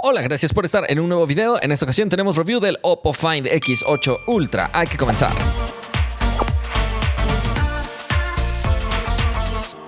Hola, gracias por estar en un nuevo video. En esta ocasión tenemos review del Oppo Find X8 Ultra. Hay que comenzar.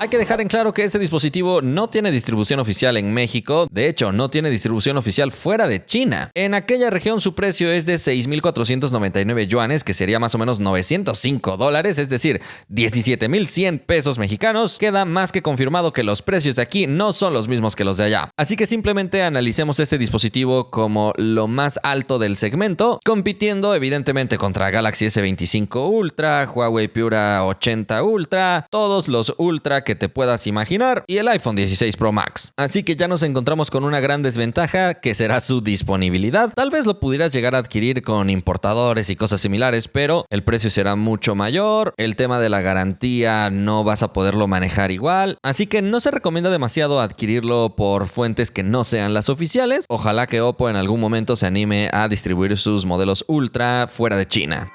Hay que dejar en claro que este dispositivo no tiene distribución oficial en México. De hecho, no tiene distribución oficial fuera de China. En aquella región su precio es de 6,499 yuanes, que sería más o menos $905, es decir, 17,100 pesos mexicanos. Queda más que confirmado que los precios de aquí no son los mismos que los de allá. Así que simplemente analicemos este dispositivo como lo más alto del segmento, compitiendo evidentemente contra Galaxy S25 Ultra, Huawei Pura 80 Ultra, todos los Ultra que te puedas imaginar y el iPhone 16 Pro Max. Así que ya nos encontramos con una gran desventaja, que será su disponibilidad. Tal vez lo pudieras llegar a adquirir con importadores y cosas similares, pero el precio será mucho mayor. El tema de la garantía no vas a poderlo manejar igual, así que no se recomienda demasiado adquirirlo por fuentes que no sean las oficiales. Ojalá que Oppo en algún momento se anime a distribuir sus modelos Ultra fuera de China.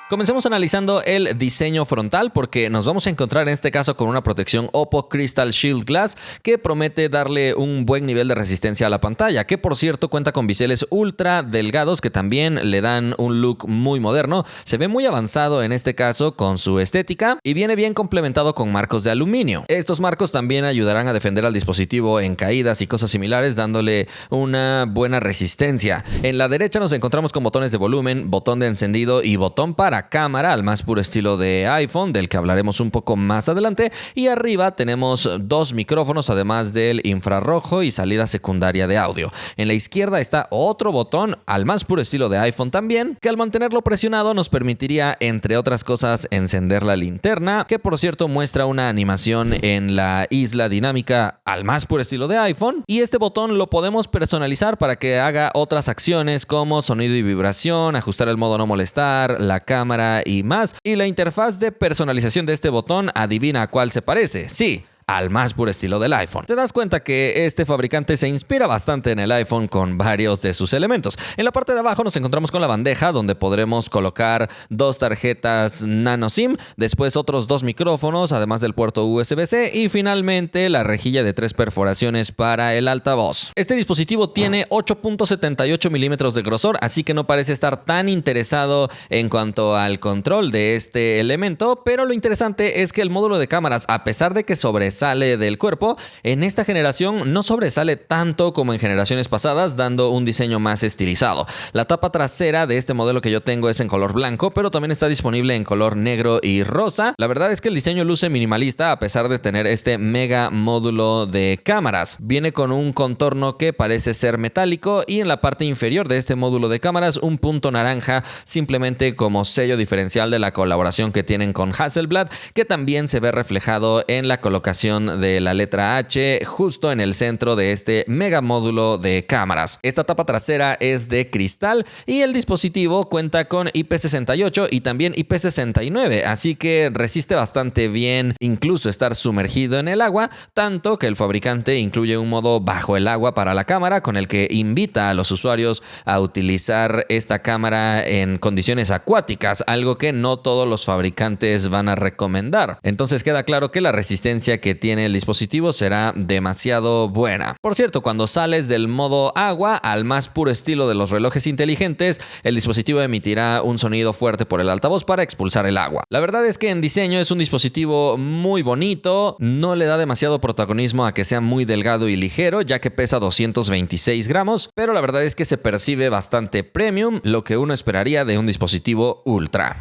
Comencemos analizando el diseño frontal, porque nos vamos a encontrar en este caso con una protección Oppo Crystal Shield Glass que promete darle un buen nivel de resistencia a la pantalla, que por cierto cuenta con biseles ultra delgados que también le dan un look muy moderno. Se ve muy avanzado en este caso con su estética y viene bien complementado con marcos de aluminio. Estos marcos también ayudarán a defender al dispositivo en caídas y cosas similares, dándole una buena resistencia. En la derecha nos encontramos con botones de volumen, botón de encendido y botón para cámara al más puro estilo de iPhone, del que hablaremos un poco más adelante, y arriba tenemos dos micrófonos además del infrarrojo y salida secundaria de audio. En la izquierda está otro botón al más puro estilo de iPhone también, que al mantenerlo presionado nos permitiría, entre otras cosas, encender la linterna, que por cierto muestra una animación en la isla dinámica al más puro estilo de iPhone, y este botón lo podemos personalizar para que haga otras acciones como sonido y vibración, ajustar el modo no molestar, la cámara y más. Y la interfaz de personalización de este botón, adivina a cuál se parece. Sí, al más puro estilo del iPhone. Te das cuenta que este fabricante se inspira bastante en el iPhone con varios de sus elementos. En la parte de abajo nos encontramos con la bandeja donde podremos colocar dos tarjetas nano SIM, después otros dos micrófonos, además del puerto USB-C y finalmente la rejilla de 3 perforaciones para el altavoz. Este dispositivo tiene 8.78 milímetros de grosor, así que no parece estar tan interesado en cuanto al control de este elemento, pero lo interesante es que el módulo de cámaras, a pesar de que sobresale del cuerpo, en esta generación no sobresale tanto como en generaciones pasadas, dando un diseño más estilizado. La tapa trasera de este modelo que yo tengo es en color blanco, pero también está disponible en color negro y rosa. La verdad es que el diseño luce minimalista a pesar de tener este mega módulo de cámaras. Viene con un contorno que parece ser metálico y en la parte inferior de este módulo de cámaras un punto naranja, simplemente como sello diferencial de la colaboración que tienen con Hasselblad, que también se ve reflejado en la colocación de la letra H justo en el centro de este mega módulo de cámaras. Esta tapa trasera es de cristal y el dispositivo cuenta con IP68 y también IP69, así que resiste bastante bien incluso estar sumergido en el agua, tanto que el fabricante incluye un modo bajo el agua para la cámara con el que invita a los usuarios a utilizar esta cámara en condiciones acuáticas, algo que no todos los fabricantes van a recomendar. Entonces queda claro que la resistencia que tiene el dispositivo será demasiado buena. Por cierto, cuando sales del modo agua al más puro estilo de los relojes inteligentes, el dispositivo emitirá un sonido fuerte por el altavoz para expulsar el agua. La verdad es que en diseño es un dispositivo muy bonito, no le da demasiado protagonismo a que sea muy delgado y ligero, ya que pesa 226 gramos, pero la verdad es que se percibe bastante premium, lo que uno esperaría de un dispositivo ultra.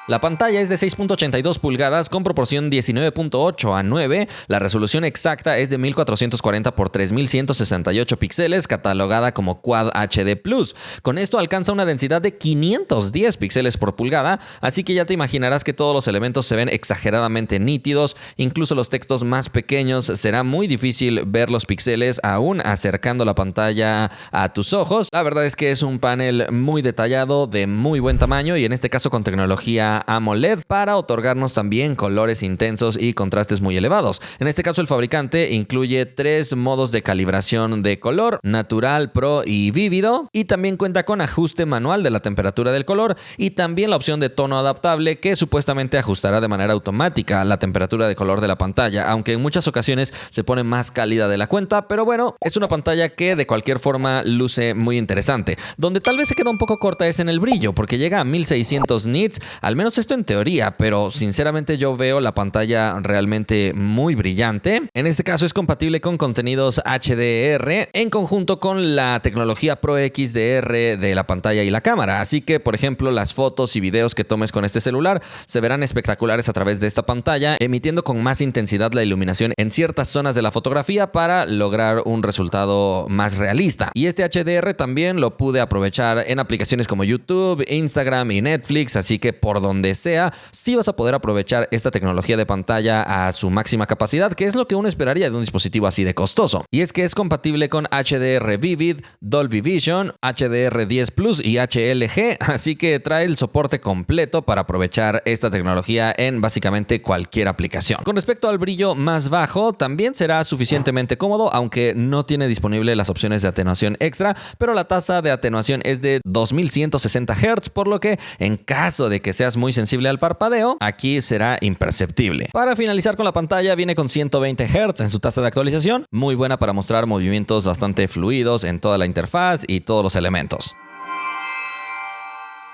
La pantalla es de 6.82 pulgadas con proporción 19.8:9. La resolución exacta es de 1440 x 3168 píxeles, catalogada como Quad HD+. Con esto alcanza una densidad de 510 píxeles por pulgada, así que ya te imaginarás que todos los elementos se ven exageradamente nítidos, incluso los textos más pequeños. Será muy difícil ver los píxeles aún acercando la pantalla a tus ojos. La verdad es que es un panel muy detallado, de muy buen tamaño y en este caso con tecnología sistema AMOLED para otorgarnos también colores intensos y contrastes muy elevados. En este caso, el fabricante incluye 3 modos de calibración de color: natural, pro y vívido, y también cuenta con ajuste manual de la temperatura del color y también la opción de tono adaptable, que supuestamente ajustará de manera automática la temperatura de color de la pantalla, aunque en muchas ocasiones se pone más cálida de la cuenta. Pero bueno, es una pantalla que de cualquier forma luce muy interesante. Donde tal vez se queda un poco corta es en el brillo, porque llega a 1600 nits, al menos esto en teoría, pero sinceramente yo veo la pantalla realmente muy brillante. En este caso es compatible con contenidos HDR en conjunto con la tecnología Pro XDR de la pantalla y la cámara, así que por ejemplo las fotos y videos que tomes con este celular se verán espectaculares a través de esta pantalla, emitiendo con más intensidad la iluminación en ciertas zonas de la fotografía para lograr un resultado más realista. Y este HDR también lo pude aprovechar en aplicaciones como YouTube, Instagram y Netflix, así que por donde sea, sí vas a poder aprovechar esta tecnología de pantalla a su máxima capacidad, que es lo que uno esperaría de un dispositivo así de costoso. Y es que es compatible con HDR Vivid, Dolby Vision, HDR10 Plus y HLG, así que trae el soporte completo para aprovechar esta tecnología en básicamente cualquier aplicación. Con respecto al brillo más bajo, también será suficientemente cómodo, aunque no tiene disponible las opciones de atenuación extra, pero la tasa de atenuación es de 2160 Hz, por lo que en caso de que seas muy sensible al parpadeo, aquí será imperceptible. Para finalizar con la pantalla, viene con 120 Hz en su tasa de actualización, muy buena para mostrar movimientos bastante fluidos en toda la interfaz y todos los elementos.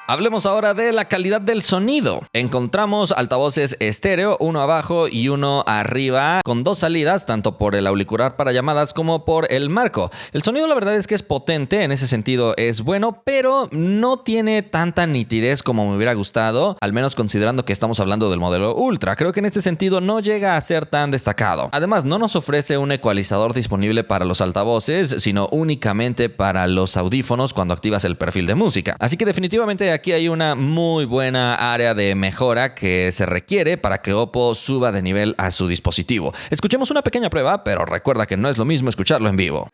Hablemos ahora de la calidad del sonido. Encontramos altavoces estéreo, uno abajo y uno arriba, con 2 salidas, tanto por el auricular para llamadas como por el marco. El sonido, la verdad es que es potente, en ese sentido es bueno, pero no tiene tanta nitidez como me hubiera gustado, al menos considerando que estamos hablando del modelo Ultra. Creo que en este sentido no llega a ser tan destacado. Además, no nos ofrece un ecualizador disponible para los altavoces, sino únicamente para los audífonos cuando activas el perfil de música. Así que definitivamente aquí hay una muy buena área de mejora que se requiere para que Oppo suba de nivel a su dispositivo. Escuchemos una pequeña prueba, pero recuerda que no es lo mismo escucharlo en vivo.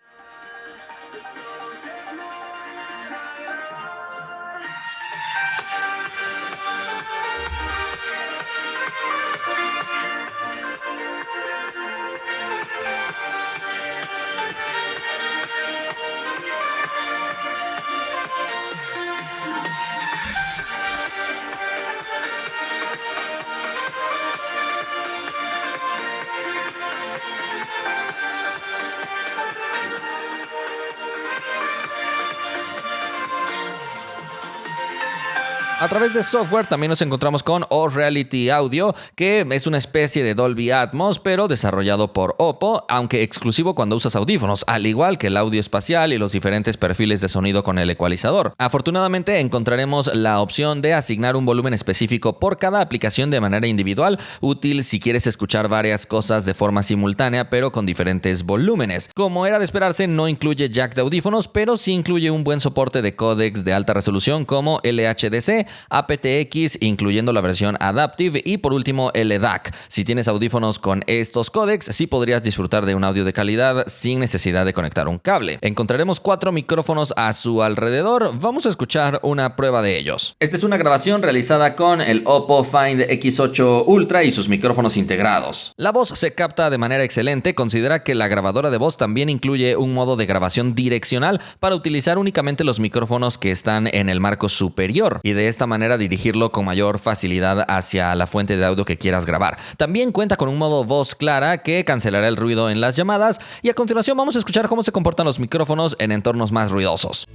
A través de software también nos encontramos con O-Reality Audio, que es una especie de Dolby Atmos, pero desarrollado por Oppo, aunque exclusivo cuando usas audífonos, al igual que el audio espacial y los diferentes perfiles de sonido con el ecualizador. Afortunadamente encontraremos la opción de asignar un volumen específico por cada aplicación de manera individual, útil si quieres escuchar varias cosas de forma simultánea, pero con diferentes volúmenes. Como era de esperarse, no incluye jack de audífonos, pero sí incluye un buen soporte de códecs de alta resolución como LHDC, aptX, incluyendo la versión Adaptive, y por último LDAC. Si tienes audífonos con estos códecs, sí podrías disfrutar de un audio de calidad sin necesidad de conectar un cable. Encontraremos 4 micrófonos a su alrededor. Vamos a escuchar una prueba de ellos. Esta es una grabación realizada con el Oppo Find X8 Ultra y sus micrófonos integrados. La voz se capta de manera excelente. Considera que la grabadora de voz también incluye un modo de grabación direccional para utilizar únicamente los micrófonos que están en el marco superior y de esta manera dirigirlo con mayor facilidad hacia la fuente de audio que quieras grabar. También cuenta con un modo voz clara que cancelará el ruido en las llamadas, y a continuación vamos a escuchar cómo se comportan los micrófonos en entornos más ruidosos.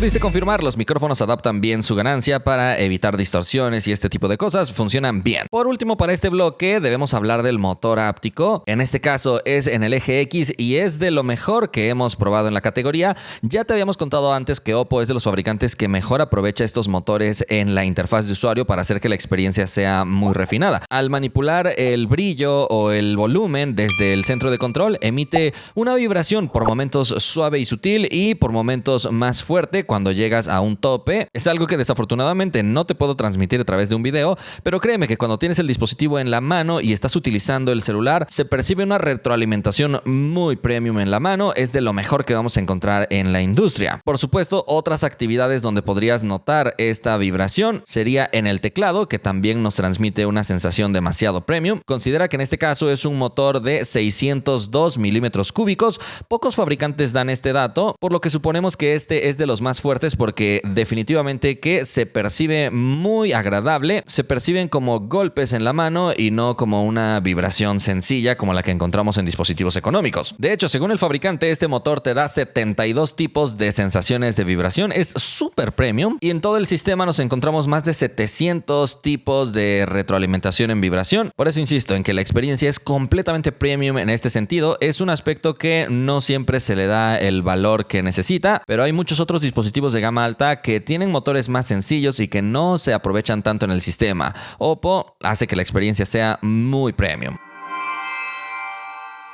pudiste confirmar, los micrófonos adaptan bien su ganancia para evitar distorsiones y este tipo de cosas, funcionan bien. Por último, para este bloque debemos hablar del motor áptico. En este caso es en el eje X y es de lo mejor que hemos probado en la categoría. Ya te habíamos contado antes que Oppo es de los fabricantes que mejor aprovecha estos motores en la interfaz de usuario para hacer que la experiencia sea muy refinada. Al manipular el brillo o el volumen desde el centro de control, emite una vibración por momentos suave y sutil y por momentos más fuerte cuando llegas a un tope. Es algo que desafortunadamente no te puedo transmitir a través de un video, pero créeme que cuando tienes el dispositivo en la mano y estás utilizando el celular, se percibe una retroalimentación muy premium en la mano. Es de lo mejor que vamos a encontrar en la industria. Por supuesto, otras actividades donde podrías notar esta vibración sería en el teclado, que también nos transmite una sensación demasiado premium. Considera que en este caso es un motor de 602 milímetros cúbicos. Pocos fabricantes dan este dato, por lo que suponemos que este es de los más fuertes porque definitivamente que se percibe muy agradable. Se perciben como golpes en la mano y no como una vibración sencilla como la que encontramos en dispositivos económicos. De hecho, según el fabricante, este motor te da 72 tipos de sensaciones de vibración. Es súper premium y en todo el sistema nos encontramos más de 700 tipos de retroalimentación en vibración. Por eso insisto en que la experiencia es completamente premium en este sentido. Es un aspecto que no siempre se le da el valor que necesita, pero hay muchos otros dispositivos de gama alta que tienen motores más sencillos y que no se aprovechan tanto en el sistema. Oppo hace que la experiencia sea muy premium.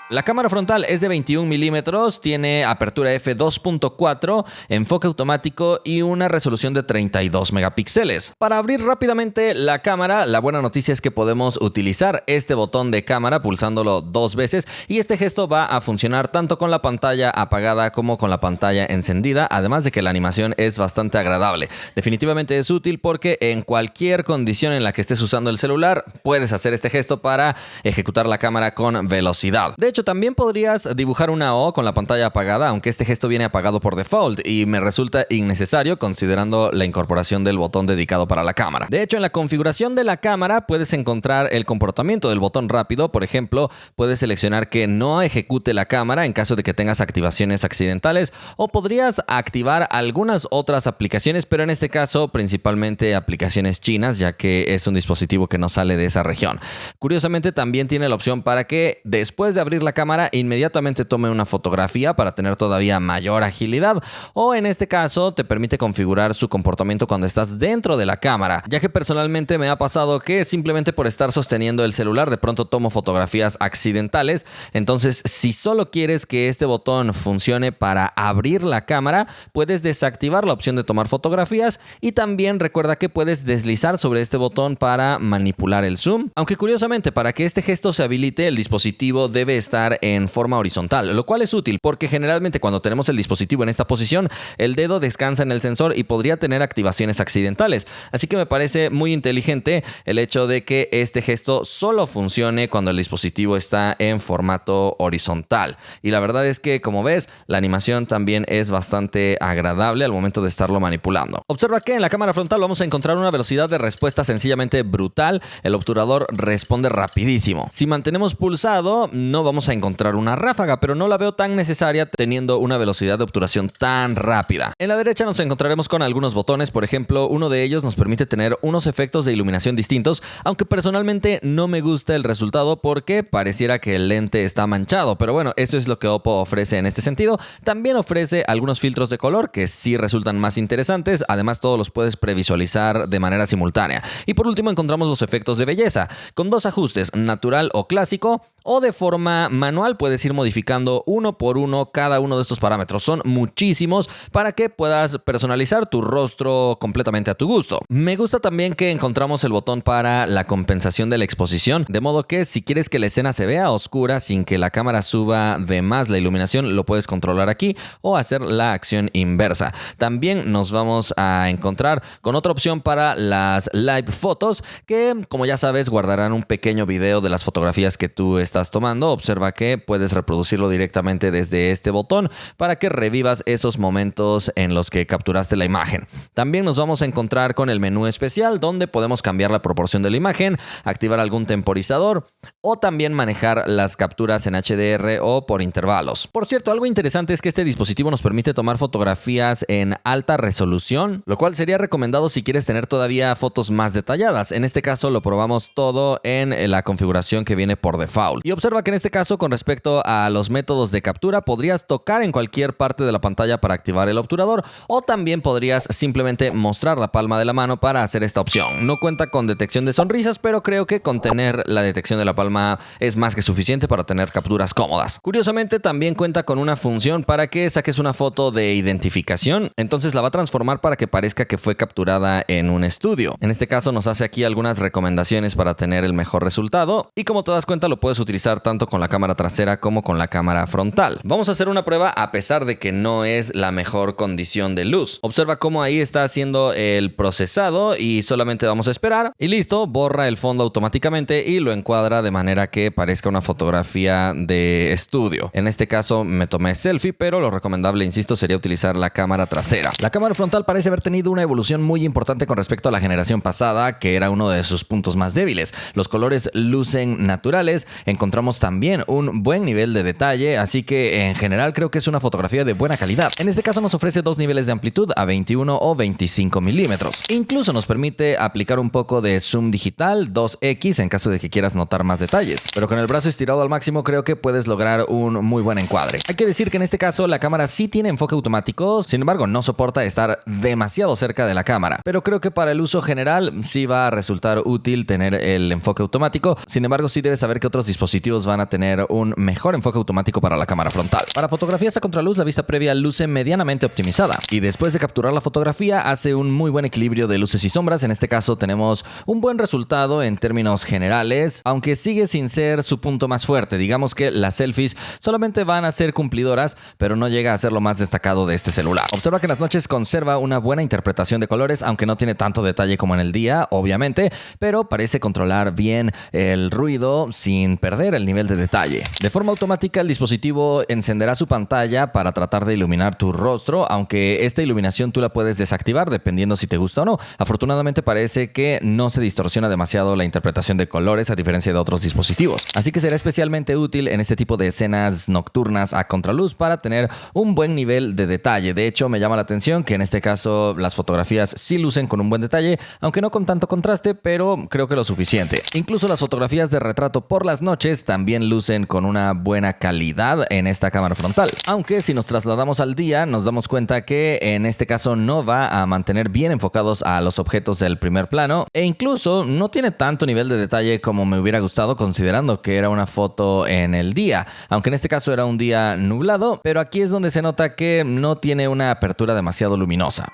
La cámara frontal es de 21 milímetros, tiene apertura f2.4, enfoque automático y una resolución de 32 megapíxeles. Para abrir rápidamente la cámara, la buena noticia es que podemos utilizar este botón de cámara pulsándolo 2 veces y este gesto va a funcionar tanto con la pantalla apagada como con la pantalla encendida, además de que la animación es bastante agradable. Definitivamente es útil porque en cualquier condición en la que estés usando el celular puedes hacer este gesto para ejecutar la cámara con velocidad. De hecho, también podrías dibujar una O con la pantalla apagada, aunque este gesto viene apagado por default y me resulta innecesario considerando la incorporación del botón dedicado para la cámara. De hecho, en la configuración de la cámara puedes encontrar el comportamiento del botón rápido. Por ejemplo, puedes seleccionar que no ejecute la cámara en caso de que tengas activaciones accidentales, o podrías activar algunas otras aplicaciones, pero en este caso principalmente aplicaciones chinas, ya que es un dispositivo que no sale de esa región. Curiosamente, también tiene la opción para que después de abrir la cámara inmediatamente tome una fotografía para tener todavía mayor agilidad, o en este caso te permite configurar su comportamiento cuando estás dentro de la cámara, ya que personalmente me ha pasado que simplemente por estar sosteniendo el celular de pronto tomo fotografías accidentales. Entonces, si solo quieres que este botón funcione para abrir la cámara, puedes desactivar la opción de tomar fotografías y también recuerda que puedes deslizar sobre este botón para manipular el zoom, aunque curiosamente para que este gesto se habilite el dispositivo debe estar en forma horizontal, lo cual es útil porque generalmente cuando tenemos el dispositivo en esta posición, el dedo descansa en el sensor y podría tener activaciones accidentales. Así que me parece muy inteligente el hecho de que este gesto solo funcione cuando el dispositivo está en formato horizontal. Y la verdad es que, como ves, la animación también es bastante agradable al momento de estarlo manipulando. Observa que en la cámara frontal vamos a encontrar una velocidad de respuesta sencillamente brutal. El obturador responde rapidísimo. Si mantenemos pulsado, no vamos a encontrar una ráfaga, pero no la veo tan necesaria teniendo una velocidad de obturación tan rápida. En la derecha nos encontraremos con algunos botones. Por ejemplo, uno de ellos nos permite tener unos efectos de iluminación distintos, aunque personalmente no me gusta el resultado porque pareciera que el lente está manchado, pero bueno, eso es lo que Oppo ofrece en este sentido. También ofrece algunos filtros de color que sí resultan más interesantes. Además, todos los puedes previsualizar de manera simultánea. Y por último encontramos los efectos de belleza, con 2 ajustes, natural o clásico, o de forma manual puedes ir modificando uno por uno cada uno de estos parámetros. Son muchísimos para que puedas personalizar tu rostro completamente a tu gusto. Me gusta también que encontramos el botón para la compensación de la exposición, de modo que si quieres que la escena se vea oscura sin que la cámara suba de más la iluminación, lo puedes controlar aquí o hacer la acción inversa. También nos vamos a encontrar con otra opción para las live fotos que, como ya sabes, guardarán un pequeño video de las fotografías que tú estás estás tomando, observa que puedes reproducirlo directamente desde este botón para que revivas esos momentos en los que capturaste la imagen. También nos vamos a encontrar con el menú especial, donde podemos cambiar la proporción de la imagen, activar algún temporizador o también manejar las capturas en HDR o por intervalos. Por cierto, algo interesante es que este dispositivo nos permite tomar fotografías en alta resolución, lo cual sería recomendado si quieres tener todavía fotos más detalladas. En este caso lo probamos todo en la configuración que viene por default. Y observa que en este caso, con respecto a los métodos de captura, podrías tocar en cualquier parte de la pantalla para activar el obturador, o también podrías simplemente mostrar la palma de la mano para hacer esta opción. No cuenta con detección de sonrisas, pero creo que con tener la detección de la palma es más que suficiente para tener capturas cómodas. Curiosamente, también cuenta con una función para que saques una foto de identificación, entonces la va a transformar para que parezca que fue capturada en un estudio. En este caso nos hace aquí algunas recomendaciones para tener el mejor resultado, y como te das cuenta lo puedes utilizar tanto con la cámara trasera como con la cámara frontal. Vamos a hacer una prueba a pesar de que no es la mejor condición de luz. Observa cómo ahí está haciendo el procesado y solamente vamos a esperar y listo, borra el fondo automáticamente y lo encuadra de manera que parezca una fotografía de estudio. En este caso me tomé selfie, pero lo recomendable, insisto, sería utilizar la cámara trasera. La cámara frontal parece haber tenido una evolución muy importante con respecto a la generación pasada, que era uno de sus puntos más débiles. Los colores lucen naturales, encontramos también un buen nivel de detalle, así que en general creo que es una fotografía de buena calidad. En este caso nos ofrece dos niveles de amplitud a 21 o 25 milímetros. Incluso nos permite aplicar un poco de zoom digital 2x en caso de que quieras notar más detalles. Pero con el brazo estirado al máximo creo que puedes lograr un muy buen encuadre. Hay que decir que en este caso la cámara sí tiene enfoque automático, sin embargo no soporta estar demasiado cerca de la cámara. Pero creo que para el uso general sí va a resultar útil tener el enfoque automático. Sin embargo, sí debes saber que otros dispositivos van a tener un mejor enfoque automático para la cámara frontal. Para fotografías a contraluz, la vista previa luce medianamente optimizada. Y después de capturar la fotografía, hace un muy buen equilibrio de luces y sombras. En este caso tenemos un buen resultado en términos generales, aunque sigue sin ser su punto más fuerte. Digamos que las selfies solamente van a ser cumplidoras, pero no llega a ser lo más destacado de este celular. Observa que en las noches conserva una buena interpretación de colores, aunque no tiene tanto detalle como en el día, obviamente, pero parece controlar bien el ruido sin perder el nivel de detalle. De forma automática, el dispositivo encenderá su pantalla para tratar de iluminar tu rostro, aunque esta iluminación tú la puedes desactivar dependiendo si te gusta o no. Afortunadamente parece que no se distorsiona demasiado la interpretación de colores a diferencia de otros dispositivos, así que será especialmente útil en este tipo de escenas nocturnas a contraluz para tener un buen nivel de detalle. De hecho, me llama la atención que en este caso las fotografías sí lucen con un buen detalle, aunque no con tanto contraste, pero creo que lo suficiente. Incluso las fotografías de retrato por las noches también lucen con una buena calidad en esta cámara frontal, aunque si nos trasladamos al día nos damos cuenta que en este caso no va a mantener bien enfocados a los objetos del primer plano, e incluso no tiene tanto nivel de detalle como me hubiera gustado, considerando que era una foto en el día, aunque en este caso era un día nublado, pero aquí es donde se nota que no tiene una apertura demasiado luminosa.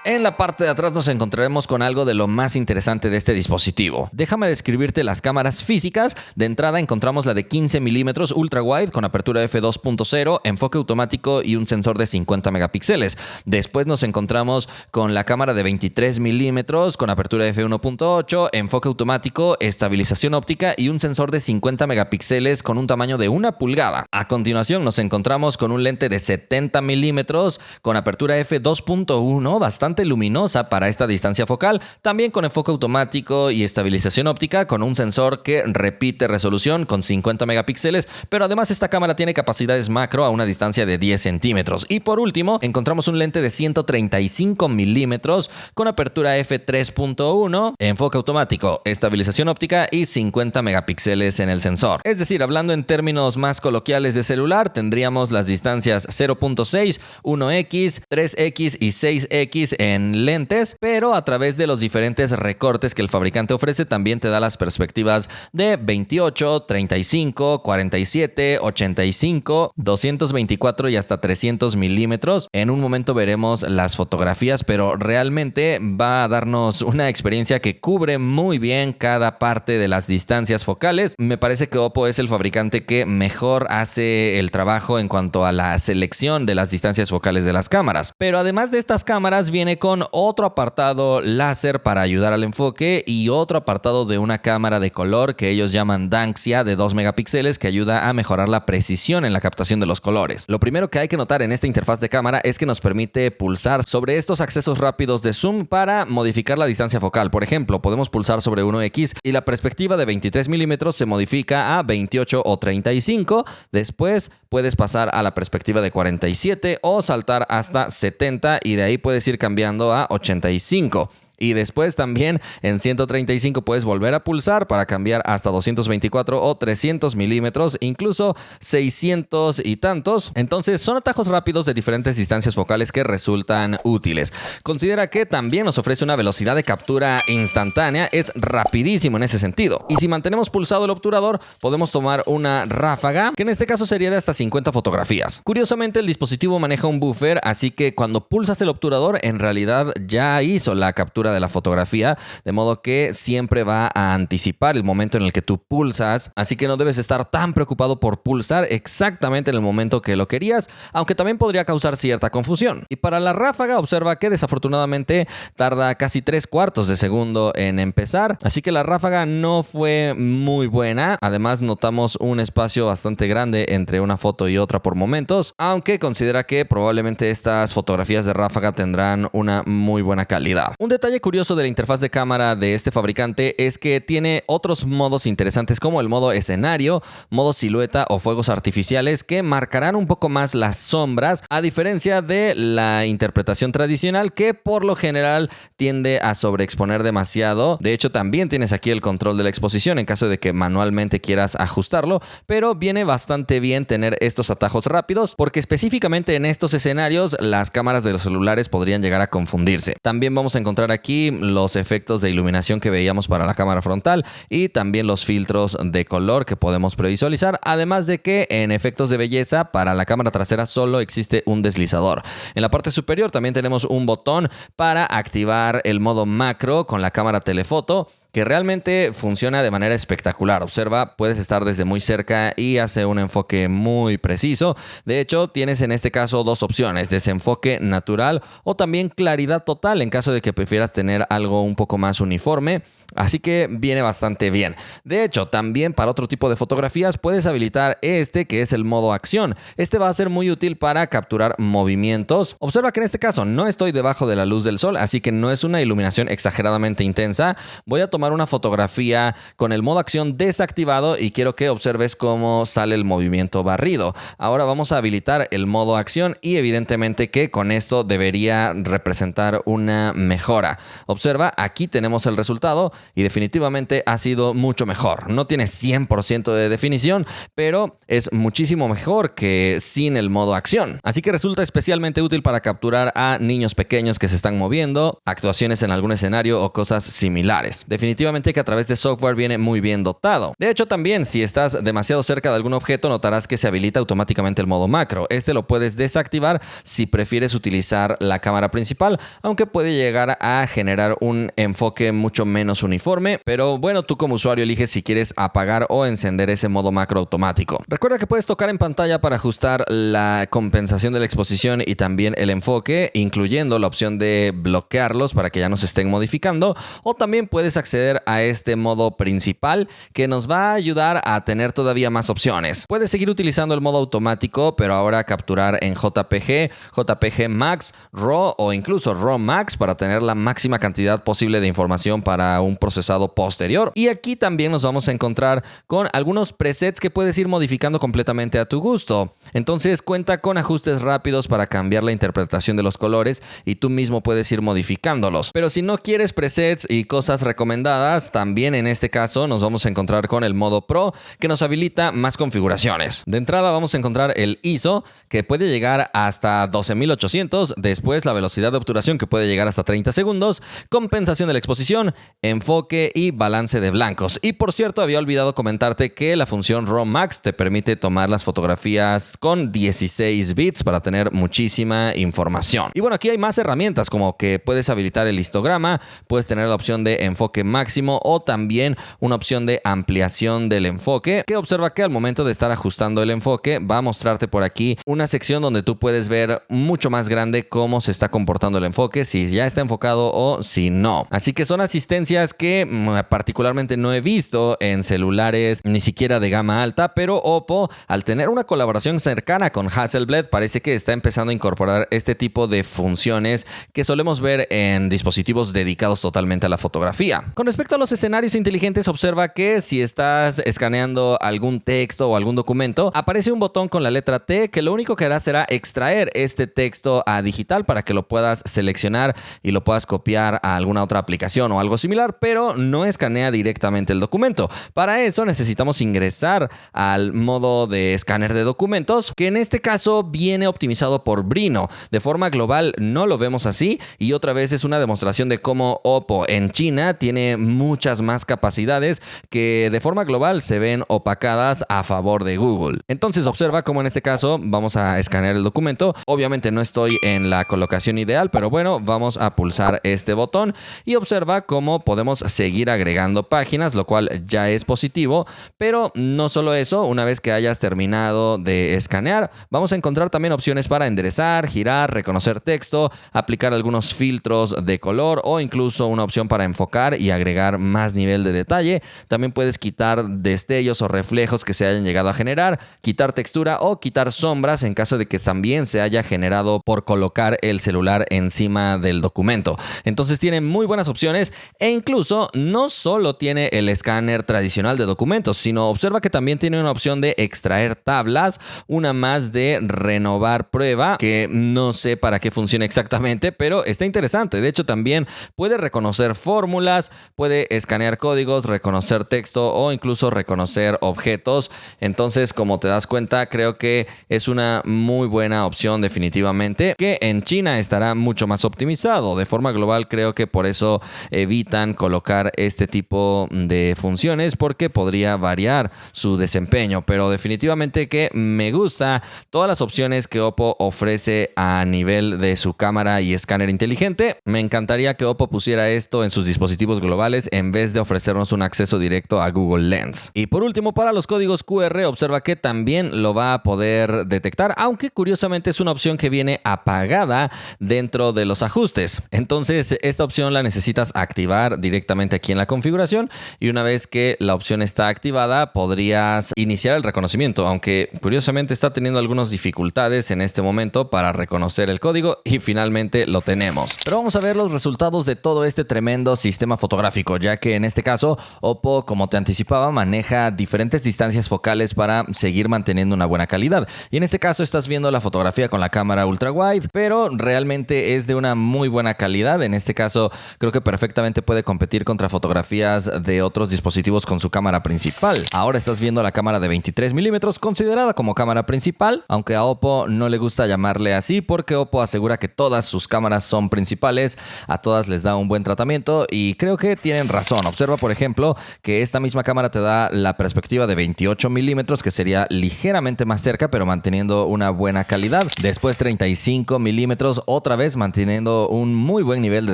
En la parte de atrás nos encontraremos con algo de lo más interesante de este dispositivo. Déjame describirte las cámaras físicas. De entrada encontramos la de 15 milímetros ultra wide con apertura f2.0, enfoque automático y un sensor de 50 megapíxeles. Después nos encontramos con la cámara de 23 milímetros con apertura f1.8, enfoque automático, estabilización óptica y un sensor de 50 megapíxeles con un tamaño de 1 pulgada. A continuación nos encontramos con un lente de 70 milímetros con apertura f2.1, bastante luminosa para esta distancia focal, también con enfoque automático y estabilización óptica, con un sensor que repite resolución con 50 megapíxeles, pero además esta cámara tiene capacidades macro a una distancia de 10 centímetros. Y por último, encontramos un lente de 135 milímetros con apertura f3.1, enfoque automático, estabilización óptica y 50 megapíxeles en el sensor. Es decir, hablando en términos más coloquiales de celular, tendríamos las distancias 0.6, 1x, 3x y 6x en lentes, pero a través de los diferentes recortes que el fabricante ofrece también te da las perspectivas de 28, 35, 47, 85, 224 y hasta 300 milímetros. En un momento veremos las fotografías, pero realmente va a darnos una experiencia que cubre muy bien cada parte de las distancias focales. Me parece que Oppo es el fabricante que mejor hace el trabajo en cuanto a la selección de las distancias focales de las cámaras, pero además de estas cámaras viene viene con otro apartado láser para ayudar al enfoque y otro apartado de una cámara de color que ellos llaman Danxia de 2 megapíxeles que ayuda a mejorar la precisión en la captación de los colores. Lo primero que hay que notar en esta interfaz de cámara es que nos permite pulsar sobre estos accesos rápidos de zoom para modificar la distancia focal. Por ejemplo, podemos pulsar sobre 1x y la perspectiva de 23 milímetros se modifica a 28 o 35. Después puedes pasar a la perspectiva de 47 o saltar hasta 70 y de ahí puedes ir cambiando a 85. Y después también en 135 puedes volver a pulsar para cambiar hasta 224 o 300 milímetros, incluso 600 y tantos. Entonces son atajos rápidos de diferentes distancias focales que resultan útiles. Considera que también nos ofrece una velocidad de captura instantánea, es rapidísimo en ese sentido. Y si mantenemos pulsado el obturador, podemos tomar una ráfaga, que en este caso sería de hasta 50 fotografías. Curiosamente, el dispositivo maneja un buffer, así que cuando pulsas el obturador, en realidad ya hizo la captura de la fotografía, de modo que siempre va a anticipar el momento en el que tú pulsas, así que no debes estar tan preocupado por pulsar exactamente en el momento que lo querías, aunque también podría causar cierta confusión. Y para la ráfaga, observa que desafortunadamente tarda casi 3/4 de segundo en empezar, así que la ráfaga no fue muy buena. Además, notamos un espacio bastante grande entre una foto y otra por momentos, aunque considera que probablemente estas fotografías de ráfaga tendrán una muy buena calidad. Un detalle curioso de la interfaz de cámara de este fabricante es que tiene otros modos interesantes como el modo escenario, modo silueta o fuegos artificiales que marcarán un poco más las sombras, a diferencia de la interpretación tradicional que por lo general tiende a sobreexponer demasiado. De hecho, también tienes aquí el control de la exposición en caso de que manualmente quieras ajustarlo, pero viene bastante bien tener estos atajos rápidos porque específicamente en estos escenarios las cámaras de los celulares podrían llegar a confundirse. También vamos a encontrar aquí los efectos de iluminación que veíamos para la cámara frontal y también los filtros de color que podemos previsualizar, además de que en efectos de belleza para la cámara trasera solo existe un deslizador. En la parte superior también tenemos un botón para activar el modo macro con la cámara telefoto, que realmente funciona de manera espectacular. Observa, puedes estar desde muy cerca y hace un enfoque muy preciso. De hecho, tienes en este caso dos opciones: desenfoque natural o también claridad total en caso de que prefieras tener algo un poco más uniforme. Así que viene bastante bien. De hecho, también para otro tipo de fotografías puedes habilitar este que es el modo acción. Este va a ser muy útil para capturar movimientos. Observa que en este caso no estoy debajo de la luz del sol, así que no es una iluminación exageradamente intensa. Voy a tomar una fotografía con el modo acción desactivado y quiero que observes cómo sale el movimiento barrido. Ahora vamos a habilitar el modo acción y evidentemente que con esto debería representar una mejora. Observa, aquí tenemos el resultado y definitivamente ha sido mucho mejor. No tiene 100% de definición, pero es muchísimo mejor que sin el modo acción. Así que resulta especialmente útil para capturar a niños pequeños que se están moviendo, actuaciones en algún escenario o cosas similares. Definitivamente que a través de software viene muy bien dotado. De hecho, también si estás demasiado cerca de algún objeto, notarás que se habilita automáticamente el modo macro. Este lo puedes desactivar si prefieres utilizar la cámara principal, aunque puede llegar a generar un enfoque mucho menos uniforme, pero bueno, tú como usuario eliges si quieres apagar o encender ese modo macro automático. Recuerda que puedes tocar en pantalla para ajustar la compensación de la exposición y también el enfoque, incluyendo la opción de bloquearlos para que ya no se estén modificando, o también puedes acceder a este modo principal que nos va a ayudar a tener todavía más opciones. Puedes seguir utilizando el modo automático, pero ahora capturar en JPG, JPG Max, RAW o incluso RAW Max para tener la máxima cantidad posible de información para un procesado posterior. Y aquí también nos vamos a encontrar con algunos presets que puedes ir modificando completamente a tu gusto. Entonces cuenta con ajustes rápidos para cambiar la interpretación de los colores y tú mismo puedes ir modificándolos. Pero si no quieres presets y cosas recomendadas, también en este caso nos vamos a encontrar con el modo Pro, que nos habilita más configuraciones. De entrada vamos a encontrar el ISO, que puede llegar hasta 12800, después la velocidad de obturación, que puede llegar hasta 30 segundos, compensación de la exposición, enfoque y balance de blancos. Y por cierto, había olvidado comentarte que la función RAW Max te permite tomar las fotografías con 16 bits para tener muchísima información. Y bueno, aquí hay más herramientas, como que puedes habilitar el histograma, puedes tener la opción de enfoque máximo o también una opción de ampliación del enfoque, que observa que al momento de estar ajustando el enfoque va a mostrarte por aquí una sección donde tú puedes ver mucho más grande cómo se está comportando el enfoque, si ya está enfocado o si no. Así que son asistencias que particularmente no he visto en celulares ni siquiera de gama alta, pero Oppo, al tener una colaboración cercana con Hasselblad, parece que está empezando a incorporar este tipo de funciones que solemos ver en dispositivos dedicados totalmente a la fotografía. Con respecto a los escenarios inteligentes, observa que si estás escaneando algún texto o algún documento, aparece un botón con la letra T que lo único que hará será extraer este texto a digital para que lo puedas seleccionar y lo puedas copiar a alguna otra aplicación o algo similar, pero no escanea directamente el documento. Para eso necesitamos ingresar al modo de escáner de documentos, que en este caso viene optimizado por Brino. De forma global no lo vemos así, y otra vez es una demostración de cómo Oppo en China tiene muchas más capacidades que de forma global se ven opacadas a favor de Google. Entonces observa cómo en este caso vamos a escanear el documento. Obviamente no estoy en la colocación ideal, pero bueno, vamos a pulsar este botón y observa cómo podemos seguir agregando páginas, lo cual ya es positivo. Pero no solo eso, una vez que hayas terminado de escanear, vamos a encontrar también opciones para enderezar, girar, reconocer texto, aplicar algunos filtros de color o incluso una opción para enfocar y agregar más nivel de detalle. También puedes quitar destellos o reflejos que se hayan llegado a generar, quitar textura o quitar sombras en caso de que también se haya generado por colocar el celular encima del documento. Entonces tiene muy buenas opciones e incluso no solo tiene el escáner tradicional de documentos, sino observa que también tiene una opción de extraer tablas, una más de renovar prueba, que no sé para qué funciona exactamente, pero está interesante. De hecho, también puede reconocer fórmulas, puede escanear códigos, reconocer texto o incluso reconocer objetos. Entonces, como te das cuenta, creo que es una muy buena opción definitivamente, que en China estará mucho más optimizado. De forma global, creo que por eso evitan colocar este tipo de funciones, porque podría variar su desempeño, pero definitivamente que me gusta todas las opciones que Oppo ofrece a nivel de su cámara y escáner inteligente. Me encantaría que Oppo pusiera esto en sus dispositivos globales en vez de ofrecernos un acceso directo a Google Lens. Y por último, para los códigos QR, observa que también lo va a poder detectar, aunque curiosamente es una opción que viene apagada dentro de los ajustes. Entonces, esta opción la necesitas activar directamente aquí en la configuración, y una vez que la opción está activada, podrías iniciar el reconocimiento, aunque curiosamente está teniendo algunas dificultades en este momento para reconocer el código, y finalmente lo tenemos. Pero vamos a ver los resultados de todo este tremendo sistema fotográfico, ya que en este caso Oppo, como te anticipaba, maneja diferentes distancias focales para seguir manteniendo una buena calidad. Y en este caso estás viendo la fotografía con la cámara ultra wide, pero realmente es de una muy buena calidad. En este caso creo que perfectamente puede competir contra fotografías de otros dispositivos con su cámara principal. Ahora estás viendo la cámara de 23 milímetros, considerada como cámara principal, aunque a Oppo no le gusta llamarle así, porque Oppo asegura que todas sus cámaras son principales, a todas les da un buen tratamiento, y creo que tienen razón. Observa, por ejemplo, que esta misma cámara te da la perspectiva de 28 milímetros, que sería ligeramente más cerca, pero manteniendo una buena calidad. Después 35 milímetros, otra vez manteniendo un muy buen nivel de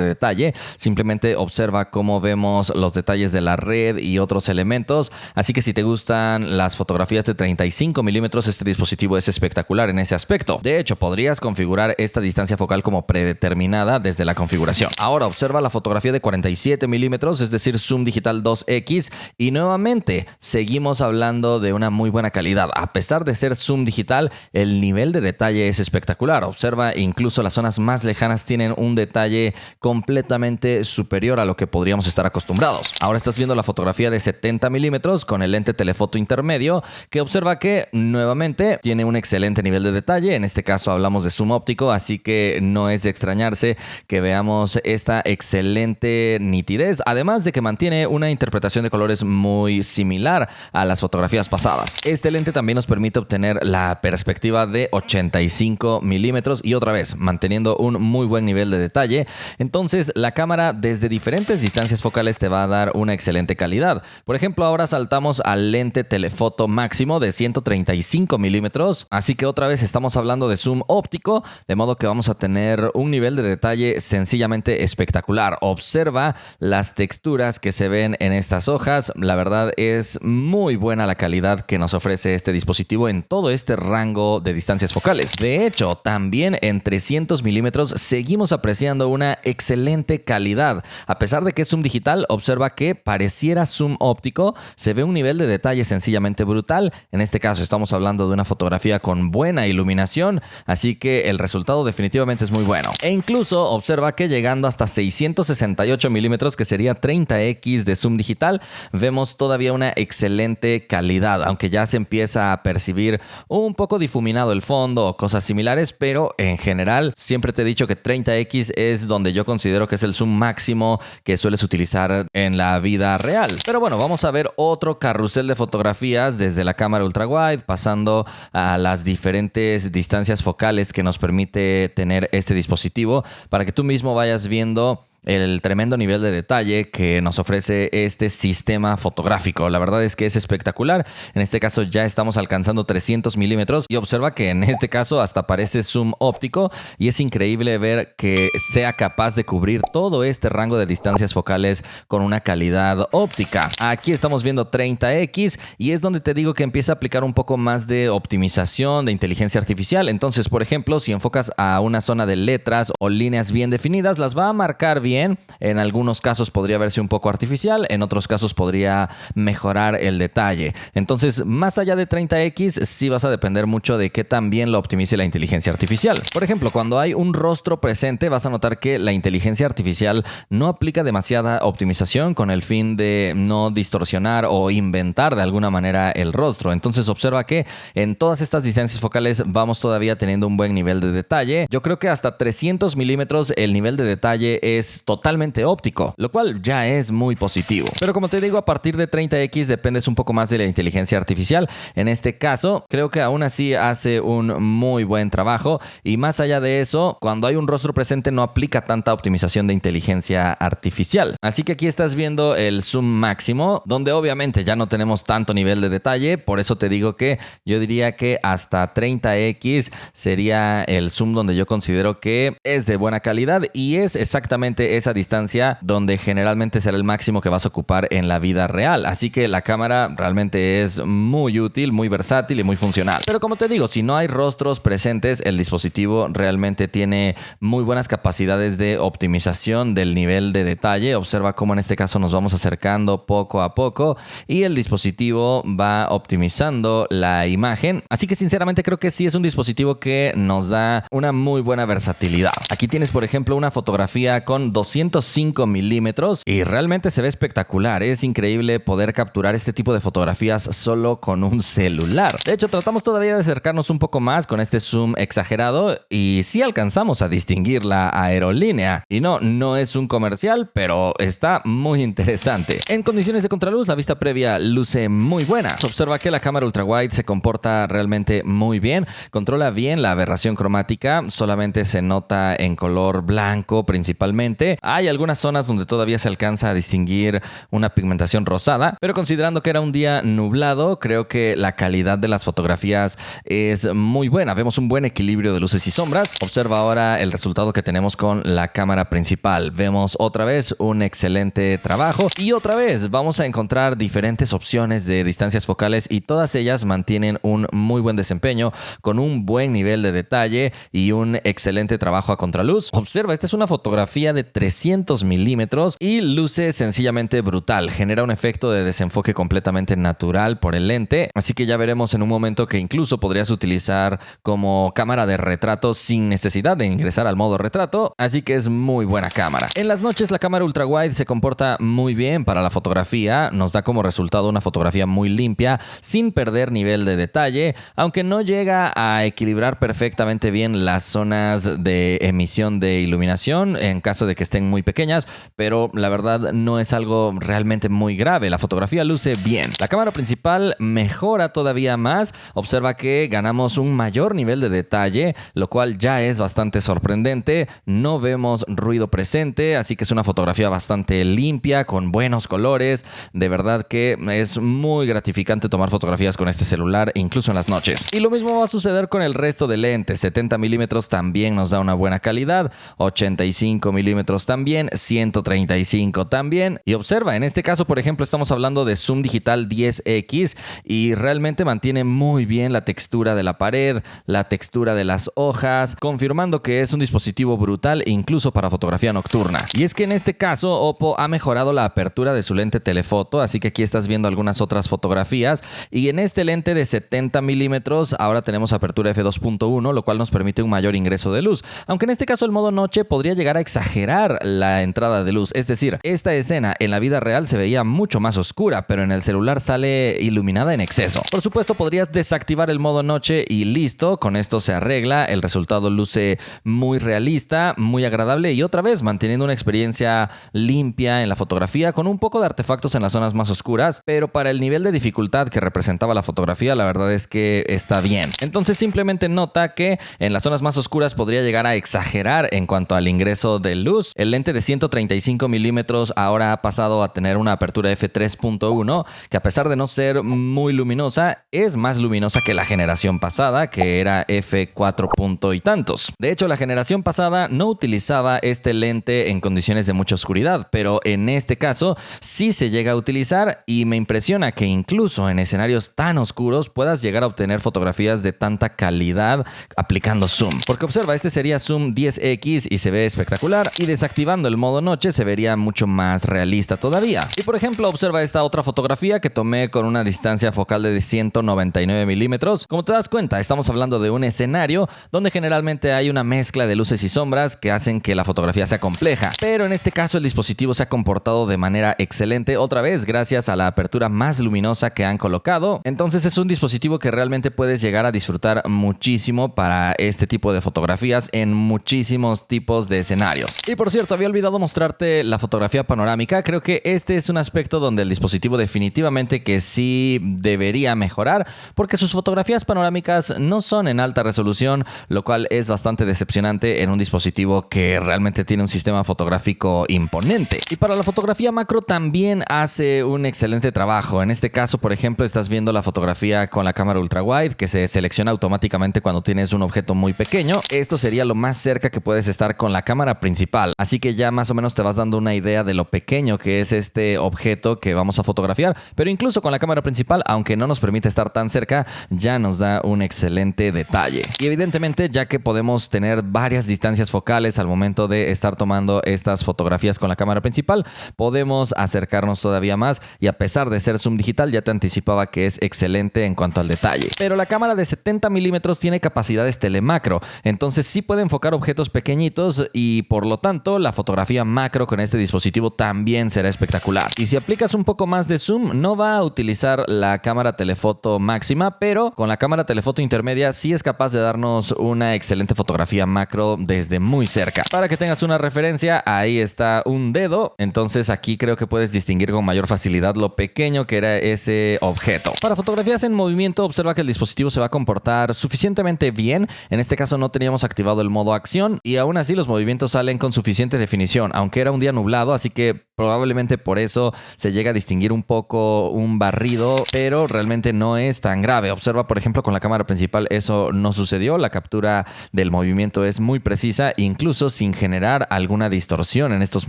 detalle. Simplemente observa cómo vemos los detalles de la red y otros elementos. Así que si te gustan las fotografías de 35 milímetros, este dispositivo es espectacular en ese aspecto. De hecho, podrías configurar esta distancia focal como predeterminada desde la configuración. Ahora observa la fotografía de 47 milímetros, es decir, zoom digital 2x, y nuevamente seguimos hablando de una muy buena calidad. A pesar de ser zoom digital, el nivel de detalle es espectacular. Observa, incluso las zonas más lejanas tienen un detalle completamente superior a lo que podríamos estar acostumbrados. Ahora estás viendo la fotografía de 70 milímetros con el lente telefoto intermedio, que observa que nuevamente tiene un excelente nivel de detalle. En este caso hablamos de zoom óptico, así que no es de extrañarse que veamos esta excelente nitidez, además de que mantiene una interpretación de colores muy similar a las fotografías pasadas. Este lente también nos permite obtener la perspectiva de 85 milímetros y otra vez manteniendo un muy buen nivel de detalle. Entonces la cámara desde diferentes distancias focales te va a dar una excelente calidad. Por ejemplo, ahora saltamos al lente telefoto máximo de 135 milímetros, así que otra vez estamos hablando de zoom óptico, de modo que vamos a tener un nivel de detalle sencillamente espectacular. Observa las texturas que se ven en estas hojas. La verdad es muy buena la calidad que nos ofrece este dispositivo en todo este rango de distancias focales. De hecho, también en 300 milímetros seguimos apreciando una excelente calidad. A pesar de que es zoom digital, observa que pareciera zoom óptico, se ve un nivel de detalle sencillamente brutal. En este caso estamos hablando de una fotografía con buena iluminación, así que el resultado definitivamente es muy bueno. E incluso observa que llegando hasta 668 milímetros, que sería 30x de zoom digital, vemos todavía una excelente calidad, aunque ya se empieza a percibir un poco difuminado el fondo o cosas similares, pero en general siempre te he dicho que 30x es donde yo considero que es el zoom máximo que sueles utilizar en la vida real. Pero bueno, vamos a ver otro carrusel de fotografías desde la cámara ultra wide, pasando a las diferentes distancias focales que nos permite tener este dispositivo, para que tú mismo vayas viendo el tremendo nivel de detalle que nos ofrece este sistema fotográfico. La verdad es que es espectacular. En este caso ya estamos alcanzando 300 milímetros y observa que en este caso hasta parece zoom óptico, y es increíble ver que sea capaz de cubrir todo este rango de distancias focales con una calidad óptica. Aquí estamos viendo 30x y es donde te digo que empieza a aplicar un poco más de optimización, de inteligencia artificial. Entonces, por ejemplo, si enfocas a una zona de letras o líneas bien definidas, las va a marcar bien. En algunos casos podría verse un poco artificial, en otros casos podría mejorar el detalle. Entonces, más allá de 30x, sí vas a depender mucho de qué tan bien lo optimice la inteligencia artificial. Por ejemplo, cuando hay un rostro presente, vas a notar que la inteligencia artificial no aplica demasiada optimización con el fin de no distorsionar o inventar de alguna manera el rostro. Entonces, observa que en todas estas distancias focales vamos todavía teniendo un buen nivel de detalle. Yo creo que hasta 300 milímetros el nivel de detalle es totalmente óptico, lo cual ya es muy positivo. Pero como te digo, a partir de 30x dependes un poco más de la inteligencia artificial. En este caso, creo que aún así hace un muy buen trabajo, y más allá de eso, cuando hay un rostro presente no aplica tanta optimización de inteligencia artificial. Así que aquí estás viendo el zoom máximo, donde obviamente ya no tenemos tanto nivel de detalle. Por eso te digo que yo diría que hasta 30x sería el zoom donde yo considero que es de buena calidad, y es exactamente esa distancia donde generalmente será el máximo que vas a ocupar en la vida real. Así que la cámara realmente es muy útil, muy versátil y muy funcional. Pero como te digo, si no hay rostros presentes, el dispositivo realmente tiene muy buenas capacidades de optimización del nivel de detalle. Observa cómo en este caso nos vamos acercando poco a poco y el dispositivo va optimizando la imagen. Así que sinceramente creo que sí es un dispositivo que nos da una muy buena versatilidad. Aquí tienes, por ejemplo, una fotografía con 205 milímetros y realmente se ve espectacular. Es increíble poder capturar este tipo de fotografías solo con un celular. De hecho, tratamos todavía de acercarnos un poco más con este zoom exagerado y sí alcanzamos a distinguir la aerolínea. Y no es un comercial, pero está muy interesante. En condiciones de contraluz, la vista previa luce muy buena. Se observa que la cámara ultra wide se comporta realmente muy bien, controla bien la aberración cromática, solamente se nota en color blanco principalmente. Hay algunas zonas donde todavía se alcanza a distinguir una pigmentación rosada, pero considerando que era un día nublado, creo que la calidad de las fotografías es muy buena. Vemos un buen equilibrio de luces y sombras. Observa ahora el resultado que tenemos con la cámara principal. Vemos otra vez un excelente trabajo y otra vez vamos a encontrar diferentes opciones de distancias focales y todas ellas mantienen un muy buen desempeño con un buen nivel de detalle y un excelente trabajo a contraluz. Observa, esta es una fotografía de 300 milímetros y luce sencillamente brutal. Genera un efecto de desenfoque completamente natural por el lente, así que ya veremos en un momento que incluso podrías utilizar como cámara de retrato sin necesidad de ingresar al modo retrato, así que es muy buena cámara. En las noches la cámara ultra wide se comporta muy bien para la fotografía, nos da como resultado una fotografía muy limpia sin perder nivel de detalle, aunque no llega a equilibrar perfectamente bien las zonas de emisión de iluminación en caso de que estén muy pequeñas, pero la verdad no es algo realmente muy grave. La fotografía luce bien. La cámara principal mejora todavía más. Observa que ganamos un mayor nivel de detalle, lo cual ya es bastante sorprendente. No vemos ruido presente, así que es una fotografía bastante limpia, con buenos colores. De verdad que es muy gratificante tomar fotografías con este celular, incluso en las noches. Y lo mismo va a suceder con el resto de lentes. 70 milímetros también nos da una buena calidad. 85mm milímetros también, 135 también. Y observa, en este caso, por ejemplo, estamos hablando de zoom digital 10X y realmente mantiene muy bien la textura de la pared, la textura de las hojas, confirmando que es un dispositivo brutal incluso para fotografía nocturna. Y es que en este caso, Oppo ha mejorado la apertura de su lente telefoto, así que aquí estás viendo algunas otras fotografías. Y en este lente de 70 milímetros ahora tenemos apertura f2.1, lo cual nos permite un mayor ingreso de luz. Aunque en este caso el modo noche podría llegar a exagerar la entrada de luz. Es decir, esta escena en la vida real se veía mucho más oscura, pero en el celular sale iluminada en exceso. Por supuesto, podrías desactivar el modo noche y listo, con esto se arregla. El resultado luce muy realista, muy agradable y otra vez manteniendo una experiencia limpia en la fotografía con un poco de artefactos en las zonas más oscuras, pero para el nivel de dificultad que representaba la fotografía, la verdad es que está bien. Entonces simplemente nota que en las zonas más oscuras podría llegar a exagerar en cuanto al ingreso de luz. El lente de 135 milímetros ahora ha pasado a tener una apertura f3.1 que, a pesar de no ser muy luminosa, es más luminosa que la generación pasada, que era f4 y tantos. De hecho, la generación pasada no utilizaba este lente en condiciones de mucha oscuridad, pero en este caso sí se llega a utilizar y me impresiona que incluso en escenarios tan oscuros puedas llegar a obtener fotografías de tanta calidad aplicando zoom. Porque observa, este sería zoom 10X y se ve espectacular, y desactivando el modo noche se vería mucho más realista todavía. Y por ejemplo, observa esta otra fotografía que tomé con una distancia focal de 199 milímetros. Como te das cuenta, estamos hablando de un escenario donde generalmente hay una mezcla de luces y sombras que hacen que la fotografía sea compleja, pero en este caso el dispositivo se ha comportado de manera excelente, otra vez gracias a la apertura más luminosa que han colocado. Entonces es un dispositivo que realmente puedes llegar a disfrutar muchísimo para este tipo de fotografías en muchísimos tipos de escenarios. Y por cierto, había olvidado mostrarte la fotografía panorámica. Creo que este es un aspecto donde el dispositivo definitivamente que sí debería mejorar, porque sus fotografías panorámicas no son en alta resolución, lo cual es bastante decepcionante en un dispositivo que realmente tiene un sistema fotográfico imponente. Y para la fotografía macro también hace un excelente trabajo. En este caso, por ejemplo, estás viendo la fotografía con la cámara ultra wide, que se selecciona automáticamente cuando tienes un objeto muy pequeño. Esto sería lo más cerca que puedes estar con la cámara principal, así que ya más o menos te vas dando una idea de lo pequeño que es este objeto que vamos a fotografiar. Pero incluso con la cámara principal, aunque no nos permite estar tan cerca, ya nos da un excelente detalle. Y evidentemente, ya que podemos tener varias distancias focales al momento de estar tomando estas fotografías con la cámara principal, podemos acercarnos todavía más, y a pesar de ser zoom digital, ya te anticipaba que es excelente en cuanto al detalle. Pero la cámara de 70 milímetros tiene capacidades telemacro, entonces sí puede enfocar objetos pequeñitos y por lo tanto la fotografía macro con este dispositivo también será espectacular. Y si aplicas un poco más de zoom, no va a utilizar la cámara telefoto máxima, pero con la cámara telefoto intermedia sí es capaz de darnos una excelente fotografía macro desde muy cerca. Para que tengas una referencia, ahí está un dedo, entonces aquí creo que puedes distinguir con mayor facilidad lo pequeño que era ese objeto. Para fotografías en movimiento, observa que el dispositivo se va a comportar suficientemente bien. En este caso no teníamos activado el modo acción y aún así los movimientos salen con suficiente definición, aunque era un día nublado, así que probablemente por eso se llega a distinguir un poco un barrido, pero realmente no es tan grave. Observa, por ejemplo, con la cámara principal eso no sucedió. La captura del movimiento es muy precisa, incluso sin generar alguna distorsión en estos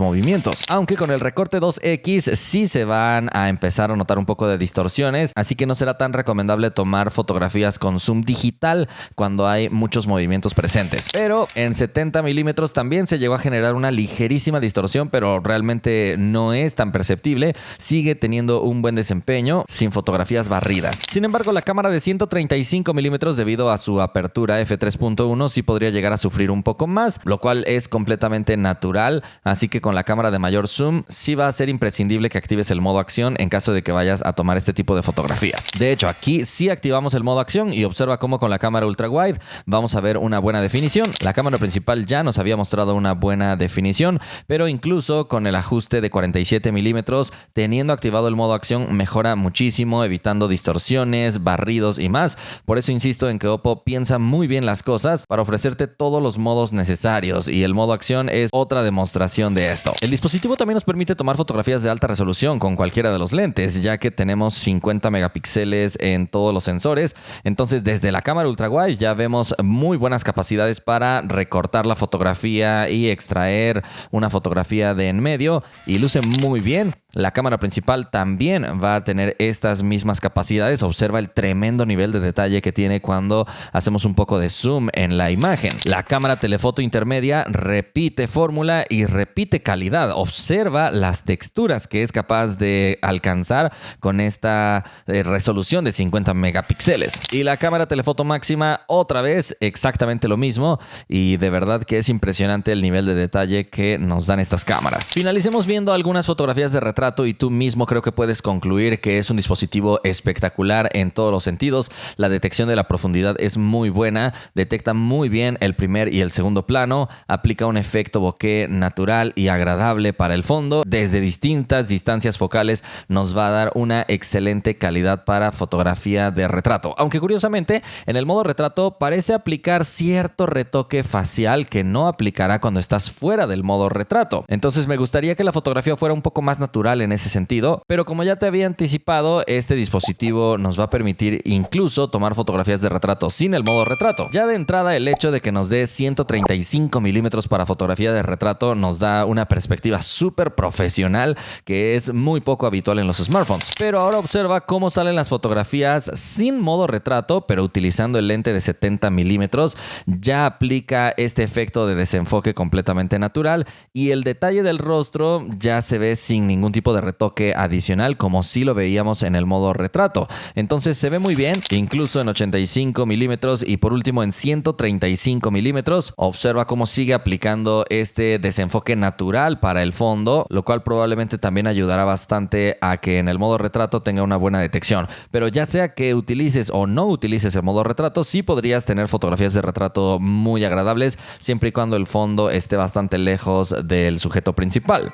movimientos. Aunque con el recorte 2X sí se van a empezar a notar un poco de distorsiones, así que no será tan recomendable tomar fotografías con zoom digital cuando hay muchos movimientos presentes. Pero en 70 milímetros también se llegó a generar una ligerísima distorsión, pero realmente no es tan perceptible. Sigue teniendo un buen desempeño sin fotografías barridas. Sin embargo, la cámara de 135 milímetros, debido a su apertura f3.1, sí podría llegar a sufrir un poco más, lo cual es completamente natural. Así que con la cámara de mayor zoom sí va a ser imprescindible que actives el modo acción en caso de que vayas a tomar este tipo de fotografías. De hecho, aquí sí activamos el modo acción y observa cómo con la cámara ultra wide vamos a ver una buena definición. La cámara principal ya nos había mostrado una buena definición, pero incluso con el ajuste de 47 milímetros, teniendo activado el modo acción, mejora muchísimo, evitando distorsiones, barridos y más. Por eso insisto en que Oppo piensa muy bien las cosas para ofrecerte todos los modos necesarios, y el modo acción es otra demostración de esto. El dispositivo también nos permite tomar fotografías de alta resolución con cualquiera de los lentes, ya que tenemos 50 megapíxeles en todos los sensores. Entonces, desde la cámara ultra wide ya vemos muy buenas capacidades para recortar la fotografía y extraer una fotografía de en medio, y luce muy bien. La cámara principal también va a tener estas mismas capacidades. Observa el tremendo nivel de detalle que tiene cuando hacemos un poco de zoom en la imagen. La cámara telefoto intermedia repite fórmula y repite calidad. Observa las texturas que es capaz de alcanzar con esta resolución de 50 megapíxeles. Y la cámara telefoto máxima, otra vez exactamente lo mismo, y de verdad que es impresionante el nivel de detalle que nos dan estas cámaras. Finalicemos viendo algunas fotografías de retrato, y tú mismo creo que puedes concluir que es un dispositivo espectacular en todos los sentidos. La detección de la profundidad es muy buena, detecta muy bien el primer y el segundo plano, aplica un efecto bokeh natural y agradable para el fondo. Desde distintas distancias focales nos va a dar una excelente calidad para fotografía de retrato, aunque curiosamente en el modo retrato parece aplicar cierto retoque facial que no aplicará cuando estás fuera del modo retrato. Entonces me gustaría que la fotografía fuera un poco más natural en ese sentido, pero como ya te había anticipado, este dispositivo nos va a permitir incluso tomar fotografías de retrato sin el modo retrato. Ya de entrada, el hecho de que nos dé 135 milímetros para fotografía de retrato nos da una perspectiva súper profesional que es muy poco habitual en los smartphones. Pero ahora observa cómo salen las fotografías sin modo retrato, pero utilizando el lente de 70 milímetros. Ya aplica este efecto de desenfoque completamente natural, y el detalle del rostro ya se ve sin ningún tipo de retoque adicional, como si lo veíamos en el modo retrato. Entonces se ve muy bien, incluso en 85 milímetros y por último en 135 milímetros. Observa cómo sigue aplicando este desenfoque natural para el fondo, lo cual probablemente también ayudará bastante a que en el modo retrato tenga una buena detección. Pero ya sea que utilices o no utilices el modo retrato, sí podrías tener fotografías de retrato muy agradables, siempre y cuando el fondo esté bastante lejos del sujeto principal.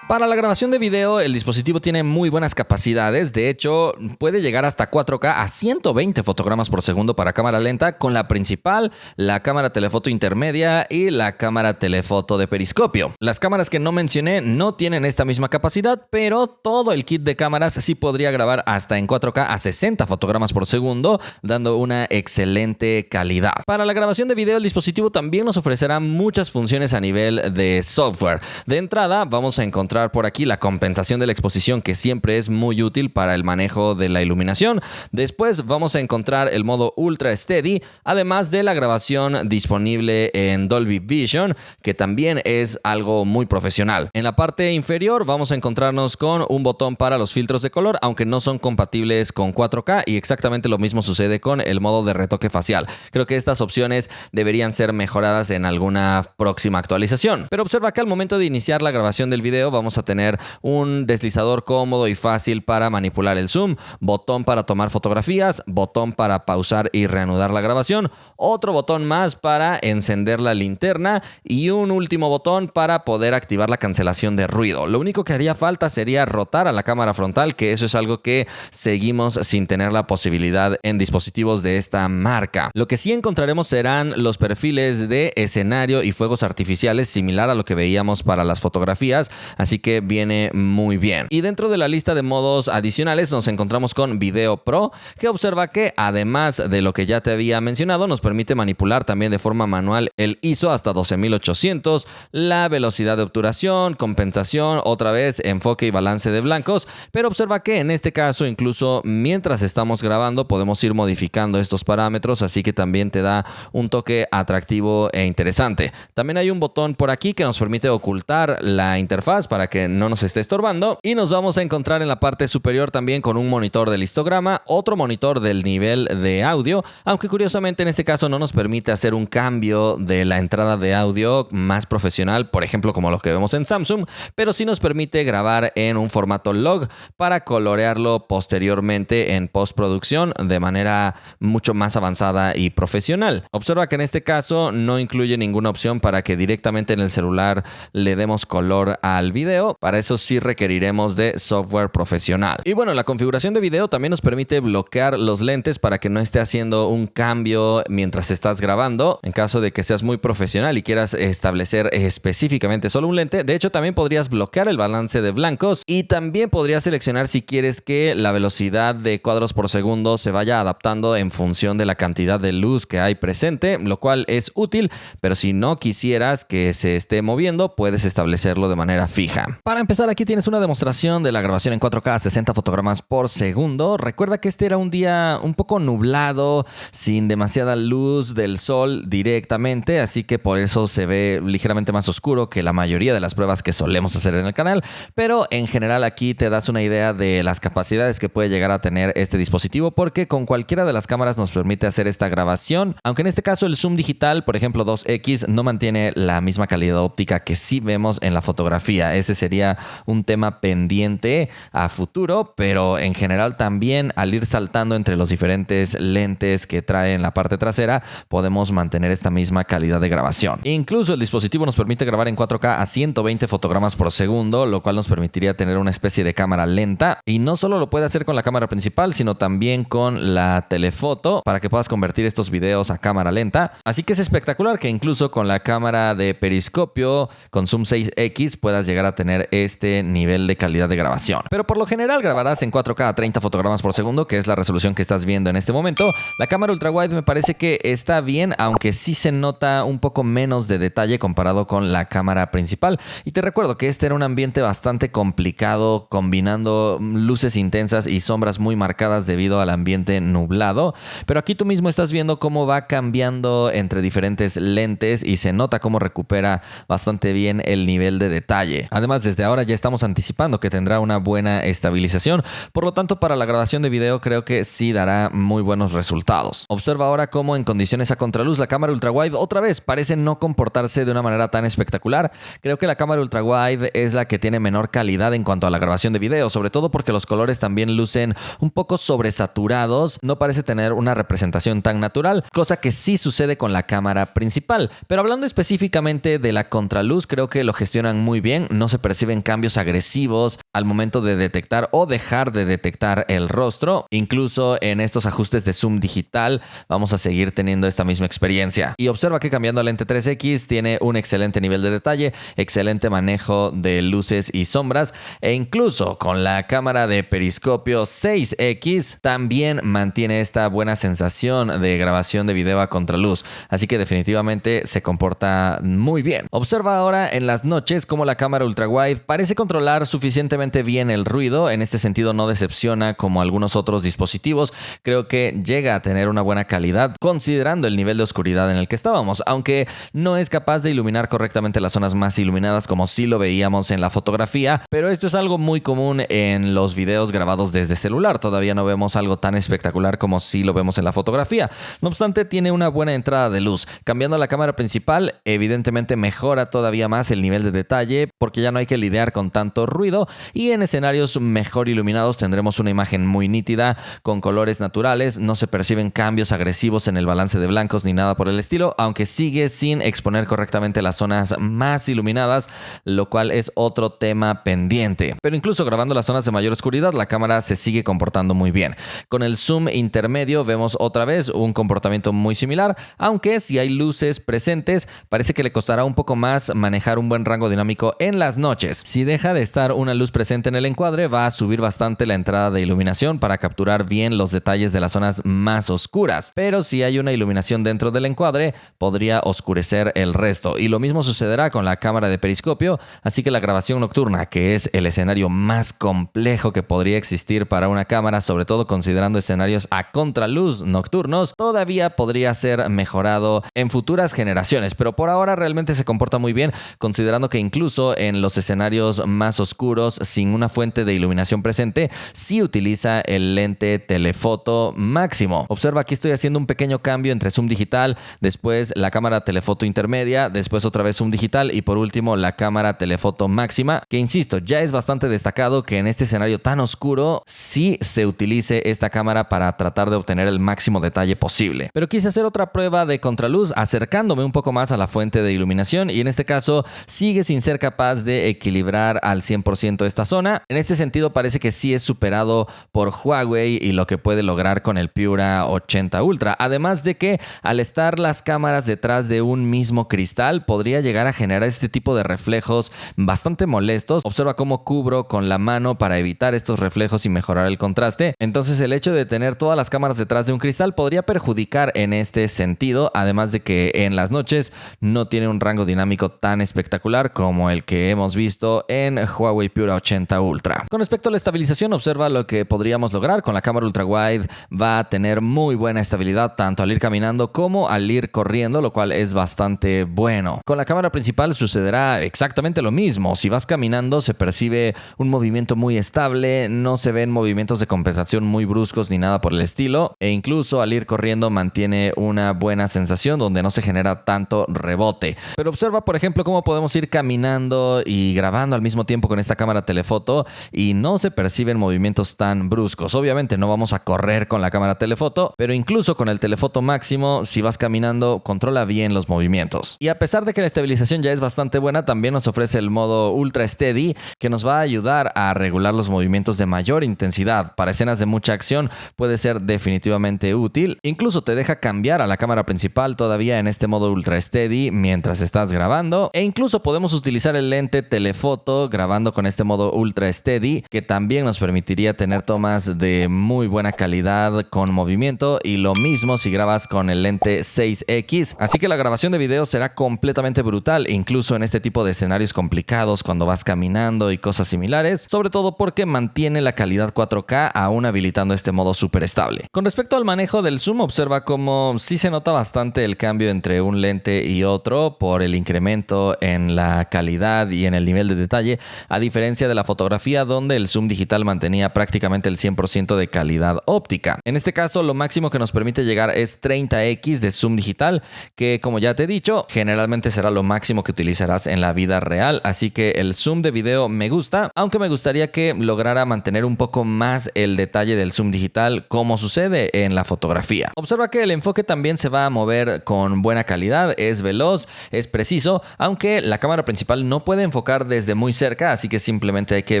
Para la grabación de video, el dispositivo tiene muy buenas capacidades. De hecho, puede llegar hasta 4K a 120 fotogramas por segundo para cámara lenta, con la principal, la cámara telefoto intermedia y la cámara telefoto de periscopio. Las cámaras que no mencioné no tienen esta misma capacidad, pero todo el kit de cámaras sí podría grabar hasta en 4K a 60 fotogramas por segundo, dando una excelente calidad. Para la grabación de video, el dispositivo también nos ofrecerá muchas funciones a nivel de software. De entrada, vamos a encontrar por aquí la compensación de la exposición, que siempre es muy útil para el manejo de la iluminación. Después vamos a encontrar el modo Ultra Steady, además de la grabación disponible en Dolby Vision, que también es algo muy profesional. En la parte inferior vamos a encontrarnos con un botón para los filtros de color, aunque no son compatibles con 4K, y exactamente lo mismo sucede con el modo de retoque facial. Creo que estas opciones deberían ser mejoradas en alguna próxima actualización. Pero observa que al momento de iniciar la grabación del video vamos a tener un deslizador cómodo y fácil para manipular el zoom, botón para tomar fotografías, botón para pausar y reanudar la grabación, otro botón más para encender la linterna y un último botón para poder activar la cancelación de ruido. Lo único que haría falta sería rotar a la cámara frontal, que eso es algo que seguimos sin tener la posibilidad en dispositivos de esta marca. Lo que sí encontraremos serán los perfiles de escenario y fuegos artificiales, similar a lo que veíamos para las fotografías, así que viene muy bien. Y dentro de la lista de modos adicionales nos encontramos con Video Pro, que observa que además de lo que ya te había mencionado, nos permite manipular también de forma manual el ISO hasta 12800, la velocidad de obturación, compensación, otra vez enfoque y balance de blancos, pero observa que en este caso incluso mientras estamos grabando podemos ir modificando estos parámetros, así que también te da un toque atractivo e interesante. También hay un botón por aquí que nos permite ocultar la interfaz para para que no nos esté estorbando. Y nos vamos a encontrar en la parte superior también con un monitor del histograma, otro monitor del nivel de audio, aunque curiosamente en este caso no nos permite hacer un cambio de la entrada de audio más profesional, por ejemplo como lo que vemos en Samsung, pero sí nos permite grabar en un formato log para colorearlo posteriormente en postproducción de manera mucho más avanzada y profesional. Observa que en este caso no incluye ninguna opción para que directamente en el celular le demos color al video. Para eso sí requeriremos de software profesional. Y bueno, la configuración de video también nos permite bloquear los lentes para que no esté haciendo un cambio mientras estás grabando. En caso de que seas muy profesional y quieras establecer específicamente solo un lente, de hecho también podrías bloquear el balance de blancos y también podrías seleccionar si quieres que la velocidad de cuadros por segundo se vaya adaptando en función de la cantidad de luz que hay presente, lo cual es útil, pero si no quisieras que se esté moviendo, puedes establecerlo de manera fija. Para empezar, aquí tienes una demostración de la grabación en 4K a 60 fotogramas por segundo. Recuerda que este era un día un poco nublado, sin demasiada luz del sol directamente, así que por eso se ve ligeramente más oscuro que la mayoría de las pruebas que solemos hacer en el canal, pero en general aquí te das una idea de las capacidades que puede llegar a tener este dispositivo, porque con cualquiera de las cámaras nos permite hacer esta grabación, aunque en este caso el zoom digital, por ejemplo 2X, no mantiene la misma calidad óptica que sí vemos en la fotografía. Ese sería un tema pendiente a futuro, pero en general también al ir saltando entre los diferentes lentes que trae en la parte trasera, podemos mantener esta misma calidad de grabación. Incluso el dispositivo nos permite grabar en 4K a 120 fotogramas por segundo, lo cual nos permitiría tener una especie de cámara lenta, y no solo lo puede hacer con la cámara principal, sino también con la telefoto para que puedas convertir estos videos a cámara lenta. Así que es espectacular que incluso con la cámara de periscopio con zoom 6X puedas llegar a tener este nivel de calidad de grabación. Pero por lo general grabarás en 4K a 30 fotogramas por segundo, que es la resolución que estás viendo en este momento. La cámara ultra wide me parece que está bien, aunque sí se nota un poco menos de detalle comparado con la cámara principal. Y te recuerdo que este era un ambiente bastante complicado, combinando luces intensas y sombras muy marcadas debido al ambiente nublado. Pero aquí tú mismo estás viendo cómo va cambiando entre diferentes lentes y se nota cómo recupera bastante bien el nivel de detalle. Además, desde ahora ya estamos anticipando que tendrá una buena estabilización. Por lo tanto, para la grabación de video creo que sí dará muy buenos resultados. Observa ahora cómo en condiciones a contraluz la cámara ultra wide otra vez parece no comportarse de una manera tan espectacular. Creo que la cámara ultra wide es la que tiene menor calidad en cuanto a la grabación de video, sobre todo porque los colores también lucen un poco sobresaturados. No parece tener una representación tan natural, cosa que sí sucede con la cámara principal. Pero hablando específicamente de la contraluz, creo que lo gestionan muy bien. No se perciben cambios agresivos al momento de detectar o dejar de detectar el rostro. Incluso en estos ajustes de zoom digital vamos a seguir teniendo esta misma experiencia. Y observa que cambiando a lente 3X tiene un excelente nivel de detalle, excelente manejo de luces y sombras, e incluso con la cámara de periscopio 6X también mantiene esta buena sensación de grabación de video a contraluz. Así que definitivamente se comporta muy bien. Observa ahora en las noches cómo la cámara ultra wide parece controlar suficientemente bien el ruido. En este sentido no decepciona como algunos otros dispositivos. Creo que llega a tener una buena calidad considerando el nivel de oscuridad en el que estábamos, aunque no es capaz de iluminar correctamente las zonas más iluminadas como sí lo veíamos en la fotografía, pero esto es algo muy común en los videos grabados desde celular. Todavía no vemos algo tan espectacular como sí lo vemos en la fotografía. No obstante, tiene una buena entrada de luz. Cambiando a la cámara principal, evidentemente mejora todavía más el nivel de detalle porque ya no hay que lidiar con tanto ruido, y en escenarios mejor iluminados tendremos una imagen muy nítida con colores naturales. No se perciben cambios agresivos en el balance de blancos ni nada por el estilo, aunque sigue sin exponer correctamente las zonas más iluminadas, lo cual es otro tema pendiente. Pero incluso grabando las zonas de mayor oscuridad, la cámara se sigue comportando muy bien. Con el zoom intermedio vemos otra vez un comportamiento muy similar, aunque si hay luces presentes parece que le costará un poco más manejar un buen rango dinámico en las noches. Si deja de estar una luz presente presente en el encuadre va a subir bastante la entrada de iluminación para capturar bien los detalles de las zonas más oscuras. Pero si hay una iluminación dentro del encuadre, podría oscurecer el resto. Y lo mismo sucederá con la cámara de periscopio, así que la grabación nocturna, que es el escenario más complejo que podría existir para una cámara, sobre todo considerando escenarios a contraluz nocturnos, todavía podría ser mejorado en futuras generaciones, pero por ahora realmente se comporta muy bien, considerando que incluso en los escenarios más oscuros, sin una fuente de iluminación presente, sí utiliza el lente telefoto máximo. Observa, aquí estoy haciendo un pequeño cambio entre zoom digital, después la cámara telefoto intermedia, después otra vez zoom digital y por último la cámara telefoto máxima, que insisto, ya es bastante destacado que en este escenario tan oscuro sí se utilice esta cámara para tratar de obtener el máximo detalle posible. Pero quise hacer otra prueba de contraluz acercándome un poco más a la fuente de iluminación y en este caso sigue sin ser capaz de equilibrar al 100% esta zona. En este sentido parece que sí es superado por Huawei y lo que puede lograr con el Pura 80 Ultra. Además de que al estar las cámaras detrás de un mismo cristal podría llegar a generar este tipo de reflejos bastante molestos. Observa cómo cubro con la mano para evitar estos reflejos y mejorar el contraste. Entonces el hecho de tener todas las cámaras detrás de un cristal podría perjudicar en este sentido, además de que en las noches no tiene un rango dinámico tan espectacular como el que hemos visto en Huawei Pura 80 Ultra. Con respecto a la estabilización, observa lo que podríamos lograr con la cámara ultra wide. Va a tener muy buena estabilidad tanto al ir caminando como al ir corriendo, lo cual es bastante bueno. Con la cámara principal sucederá exactamente lo mismo. Si vas caminando se percibe un movimiento muy estable, no se ven movimientos de compensación muy bruscos ni nada por el estilo, e incluso al ir corriendo mantiene una buena sensación donde no se genera tanto rebote. Pero observa, por ejemplo, cómo podemos ir caminando y grabando al mismo tiempo con esta cámara telefoto y no se perciben movimientos tan bruscos. Obviamente no vamos a correr con la cámara telefoto, pero incluso con el telefoto máximo, si vas caminando, controla bien los movimientos. Y a pesar de que la estabilización ya es bastante buena, también nos ofrece el modo Ultra Steady, que nos va a ayudar a regular los movimientos de mayor intensidad. Para escenas de mucha acción puede ser definitivamente útil. Incluso te deja cambiar a la cámara principal todavía en este modo Ultra Steady mientras estás grabando. E incluso podemos utilizar el lente telefoto grabando con este modo Ultra Steady, que también nos permitiría tener tomas de muy buena calidad con movimiento, y lo mismo si grabas con el lente 6X. Así que la grabación de video será completamente brutal, incluso en este tipo de escenarios complicados cuando vas caminando y cosas similares, sobre todo porque mantiene la calidad 4K aún habilitando este modo súper estable. Con respecto al manejo del zoom, observa cómo sí se nota bastante el cambio entre un lente y otro por el incremento en la calidad y en el nivel de detalle, a diferencia de la fotografía donde el zoom digital mantenía prácticamente el 100% de calidad óptica. En este caso, lo máximo que nos permite llegar es 30x de zoom digital, que como ya te he dicho, generalmente será lo máximo que utilizarás en la vida real, así que el zoom de video me gusta, aunque me gustaría que lograra mantener un poco más el detalle del zoom digital como sucede en la fotografía. Observa que el enfoque también se va a mover con buena calidad, es veloz, es preciso, aunque la cámara principal no puede enfocar desde muy cerca, así que simplemente hay que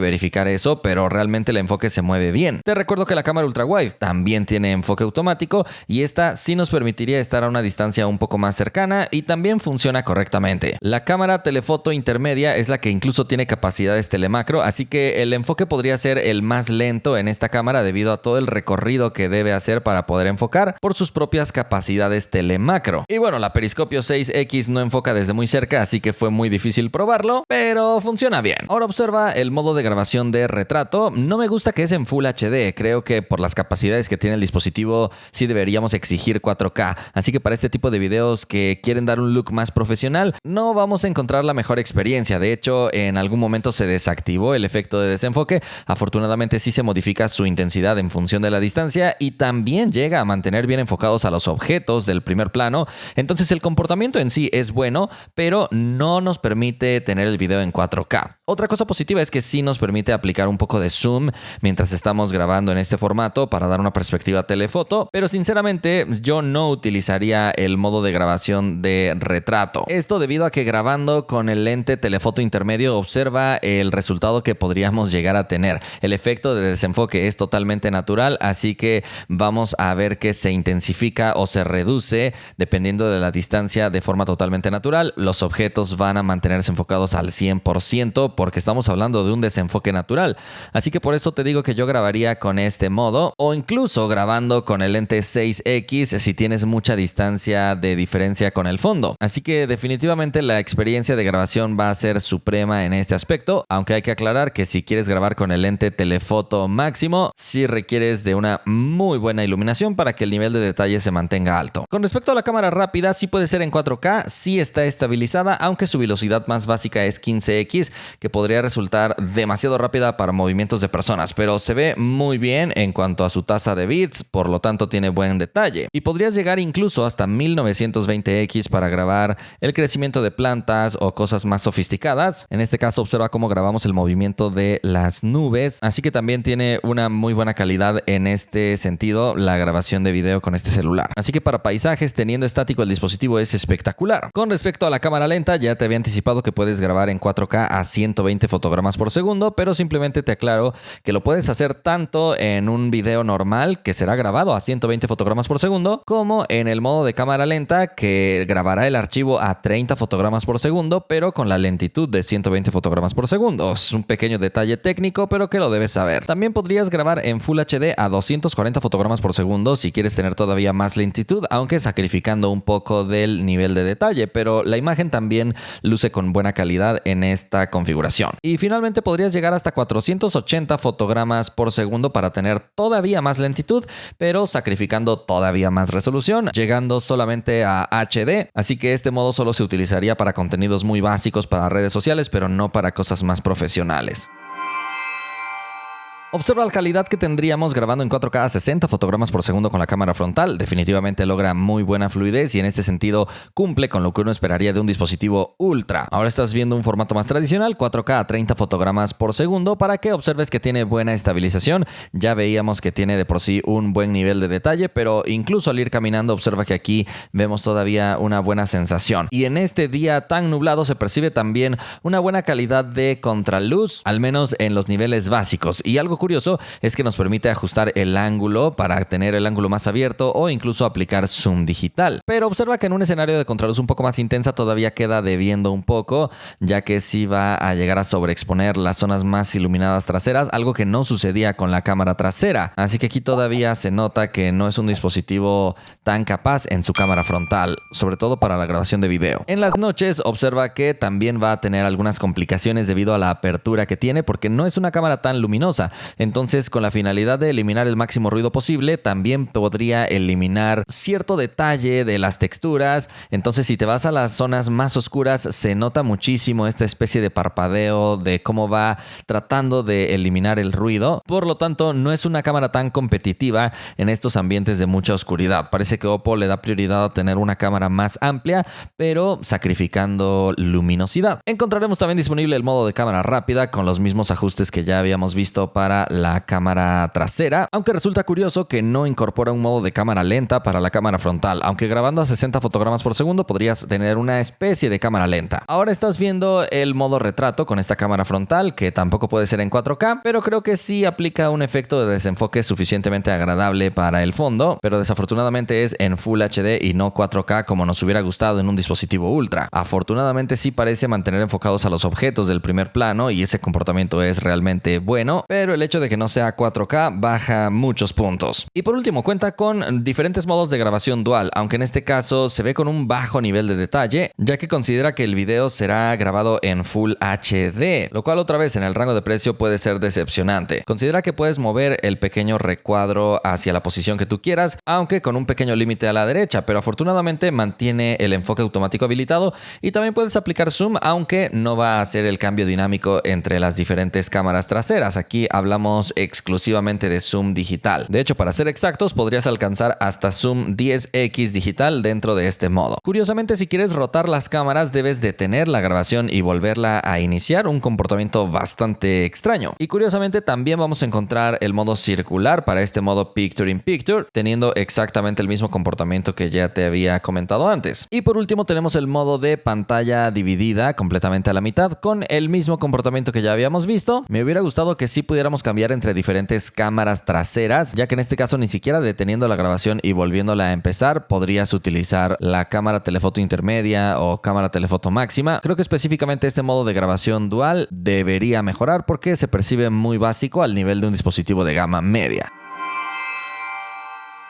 verificar eso, pero realmente el enfoque se mueve bien. Te recuerdo que la cámara ultra wide también tiene enfoque automático y esta sí nos permitiría estar a una distancia un poco más cercana y también funciona correctamente. La cámara telefoto intermedia es la que incluso tiene capacidades telemacro, así que el enfoque podría ser el más lento en esta cámara debido a todo el recorrido que debe hacer para poder enfocar por sus propias capacidades telemacro. Y bueno, la periscopio 6X no enfoca desde muy cerca, así que fue muy difícil probarlo, pero funciona bien. Ahora observa el modo de grabación de retrato. No me gusta que es en Full HD, creo que por las capacidades que tiene el dispositivo sí deberíamos exigir 4K, así que para este tipo de videos que quieren dar un look más profesional no vamos a encontrar la mejor experiencia. De hecho, en algún momento se desactivó el efecto de desenfoque. Afortunadamente sí se modifica su intensidad en función de la distancia y también llega a mantener bien enfocados a los objetos del primer plano. Entonces el comportamiento en sí es bueno, pero no nos permite tener el video en 4K. Otra cosa positiva es que sí nos permite aplicar un poco de zoom mientras estamos grabando en este formato para dar una perspectiva telefoto, pero sinceramente yo no utilizaría el modo de grabación de retrato. Esto debido a que grabando con el lente telefoto intermedio observa el resultado que podríamos llegar a tener. El efecto de desenfoque es totalmente natural, así que vamos a ver que se intensifica o se reduce dependiendo de la distancia de forma totalmente natural. Los objetos van a mantenerse enfocados al 100%, porque estamos hablando de un desenfoque natural. Así que por eso te digo que yo grabaría con este modo o incluso grabando con el lente 6X si tienes mucha distancia de diferencia con el fondo. Así que definitivamente la experiencia de grabación va a ser suprema en este aspecto, aunque hay que aclarar que si quieres grabar con el lente telefoto máximo, sí requieres de una muy buena iluminación para que el nivel de detalle se mantenga alto. Con respecto a la cámara rápida, sí puede ser en 4K, sí está estabilizada, aunque su velocidad más básica es 15x, que podría resultar demasiado rápida para movimientos de personas, pero se ve muy bien en cuanto a su tasa de bits, por lo tanto tiene buen detalle. Y podrías llegar incluso hasta 1920x para grabar el crecimiento de plantas o cosas más sofisticadas. En este caso observa cómo grabamos el movimiento de las nubes, así que también tiene una muy buena calidad en este sentido la grabación de video con este celular. Así que para paisajes, teniendo estático el dispositivo es espectacular. Con respecto a la cámara lenta, ya te había anticipado que puedes grabar en 4K a 120 fotogramas por segundo, pero simplemente te aclaro que lo puedes hacer tanto en un video normal, que será grabado a 120 fotogramas por segundo, como en el modo de cámara lenta, que grabará el archivo a 30 fotogramas por segundo, pero con la lentitud de 120 fotogramas por segundo. Es un pequeño detalle técnico, pero que lo debes saber. También podrías grabar en Full HD a 240 fotogramas por segundo si quieres tener todavía más lentitud, aunque sacrificando un poco del nivel de detalle, pero la imagen también luce con buena calidad en esta configuración. Y finalmente podrías llegar hasta 480 fotogramas por segundo para tener todavía más lentitud, pero sacrificando todavía más resolución, llegando solamente a HD, así que este modo solo se utilizaría para contenidos muy básicos para redes sociales, pero no para cosas más profesionales. Observa la calidad que tendríamos grabando en 4K a 60 fotogramas por segundo con la cámara frontal. Definitivamente logra muy buena fluidez y en este sentido cumple con lo que uno esperaría de un dispositivo ultra. Ahora estás viendo un formato más tradicional, 4K a 30 fotogramas por segundo, para que observes que tiene buena estabilización. Ya veíamos que tiene de por sí un buen nivel de detalle, pero incluso al ir caminando observa que aquí vemos todavía una buena sensación. Y en este día tan nublado se percibe también una buena calidad de contraluz, al menos en los niveles básicos. Y algo curioso es que nos permite ajustar el ángulo para tener el ángulo más abierto o incluso aplicar zoom digital. Pero observa que en un escenario de contraluz un poco más intensa todavía queda debiendo un poco, ya que sí va a llegar a sobreexponer las zonas más iluminadas traseras, algo que no sucedía con la cámara trasera. Así que aquí todavía se nota que no es un dispositivo tan capaz en su cámara frontal, sobre todo para la grabación de video. En las noches observa que también va a tener algunas complicaciones debido a la apertura que tiene, porque no es una cámara tan luminosa. Entonces, con la finalidad de eliminar el máximo ruido posible, también podría eliminar cierto detalle de las texturas. Entonces, si te vas a las zonas más oscuras, se nota muchísimo esta especie de parpadeo de cómo va tratando de eliminar el ruido. Por lo tanto, no es una cámara tan competitiva en estos ambientes de mucha oscuridad. Parece que Oppo le da prioridad a tener una cámara más amplia, pero sacrificando luminosidad. Encontraremos también disponible el modo de cámara rápida con los mismos ajustes que ya habíamos visto para la cámara trasera, aunque resulta curioso que no incorpora un modo de cámara lenta para la cámara frontal, aunque grabando a 60 fotogramas por segundo podrías tener una especie de cámara lenta. Ahora estás viendo el modo retrato con esta cámara frontal, que tampoco puede ser en 4K, pero creo que sí aplica un efecto de desenfoque suficientemente agradable para el fondo, pero desafortunadamente es en Full HD y no 4K como nos hubiera gustado en un dispositivo ultra. Afortunadamente sí parece mantener enfocados a los objetos del primer plano y ese comportamiento es realmente bueno, pero el hecho de que no sea 4K baja muchos puntos. Y por último, cuenta con diferentes modos de grabación dual, aunque en este caso se ve con un bajo nivel de detalle, ya que considera que el video será grabado en Full HD, lo cual otra vez en el rango de precio puede ser decepcionante. Considera que puedes mover el pequeño recuadro hacia la posición que tú quieras, aunque con un pequeño límite a la derecha, pero afortunadamente mantiene el enfoque automático habilitado y también puedes aplicar zoom, aunque no va a hacer el cambio dinámico entre las diferentes cámaras traseras. Aquí hablamos exclusivamente de zoom digital. De hecho, para ser exactos, podrías alcanzar hasta zoom 10x digital dentro de este modo. Curiosamente, si quieres rotar las cámaras, debes detener la grabación y volverla a iniciar, un comportamiento bastante extraño. Y curiosamente, también vamos a encontrar el modo circular para este modo Picture in Picture, teniendo exactamente el mismo comportamiento que ya te había comentado antes. Y por último, tenemos el modo de pantalla dividida completamente a la mitad, con el mismo comportamiento que ya habíamos visto. Me hubiera gustado que sí pudiéramos cambiar entre diferentes cámaras traseras, ya que en este caso ni siquiera deteniendo la grabación y volviéndola a empezar podrías utilizar la cámara telefoto intermedia o cámara telefoto máxima. Creo que específicamente este modo de grabación dual debería mejorar porque se percibe muy básico al nivel de un dispositivo de gama media.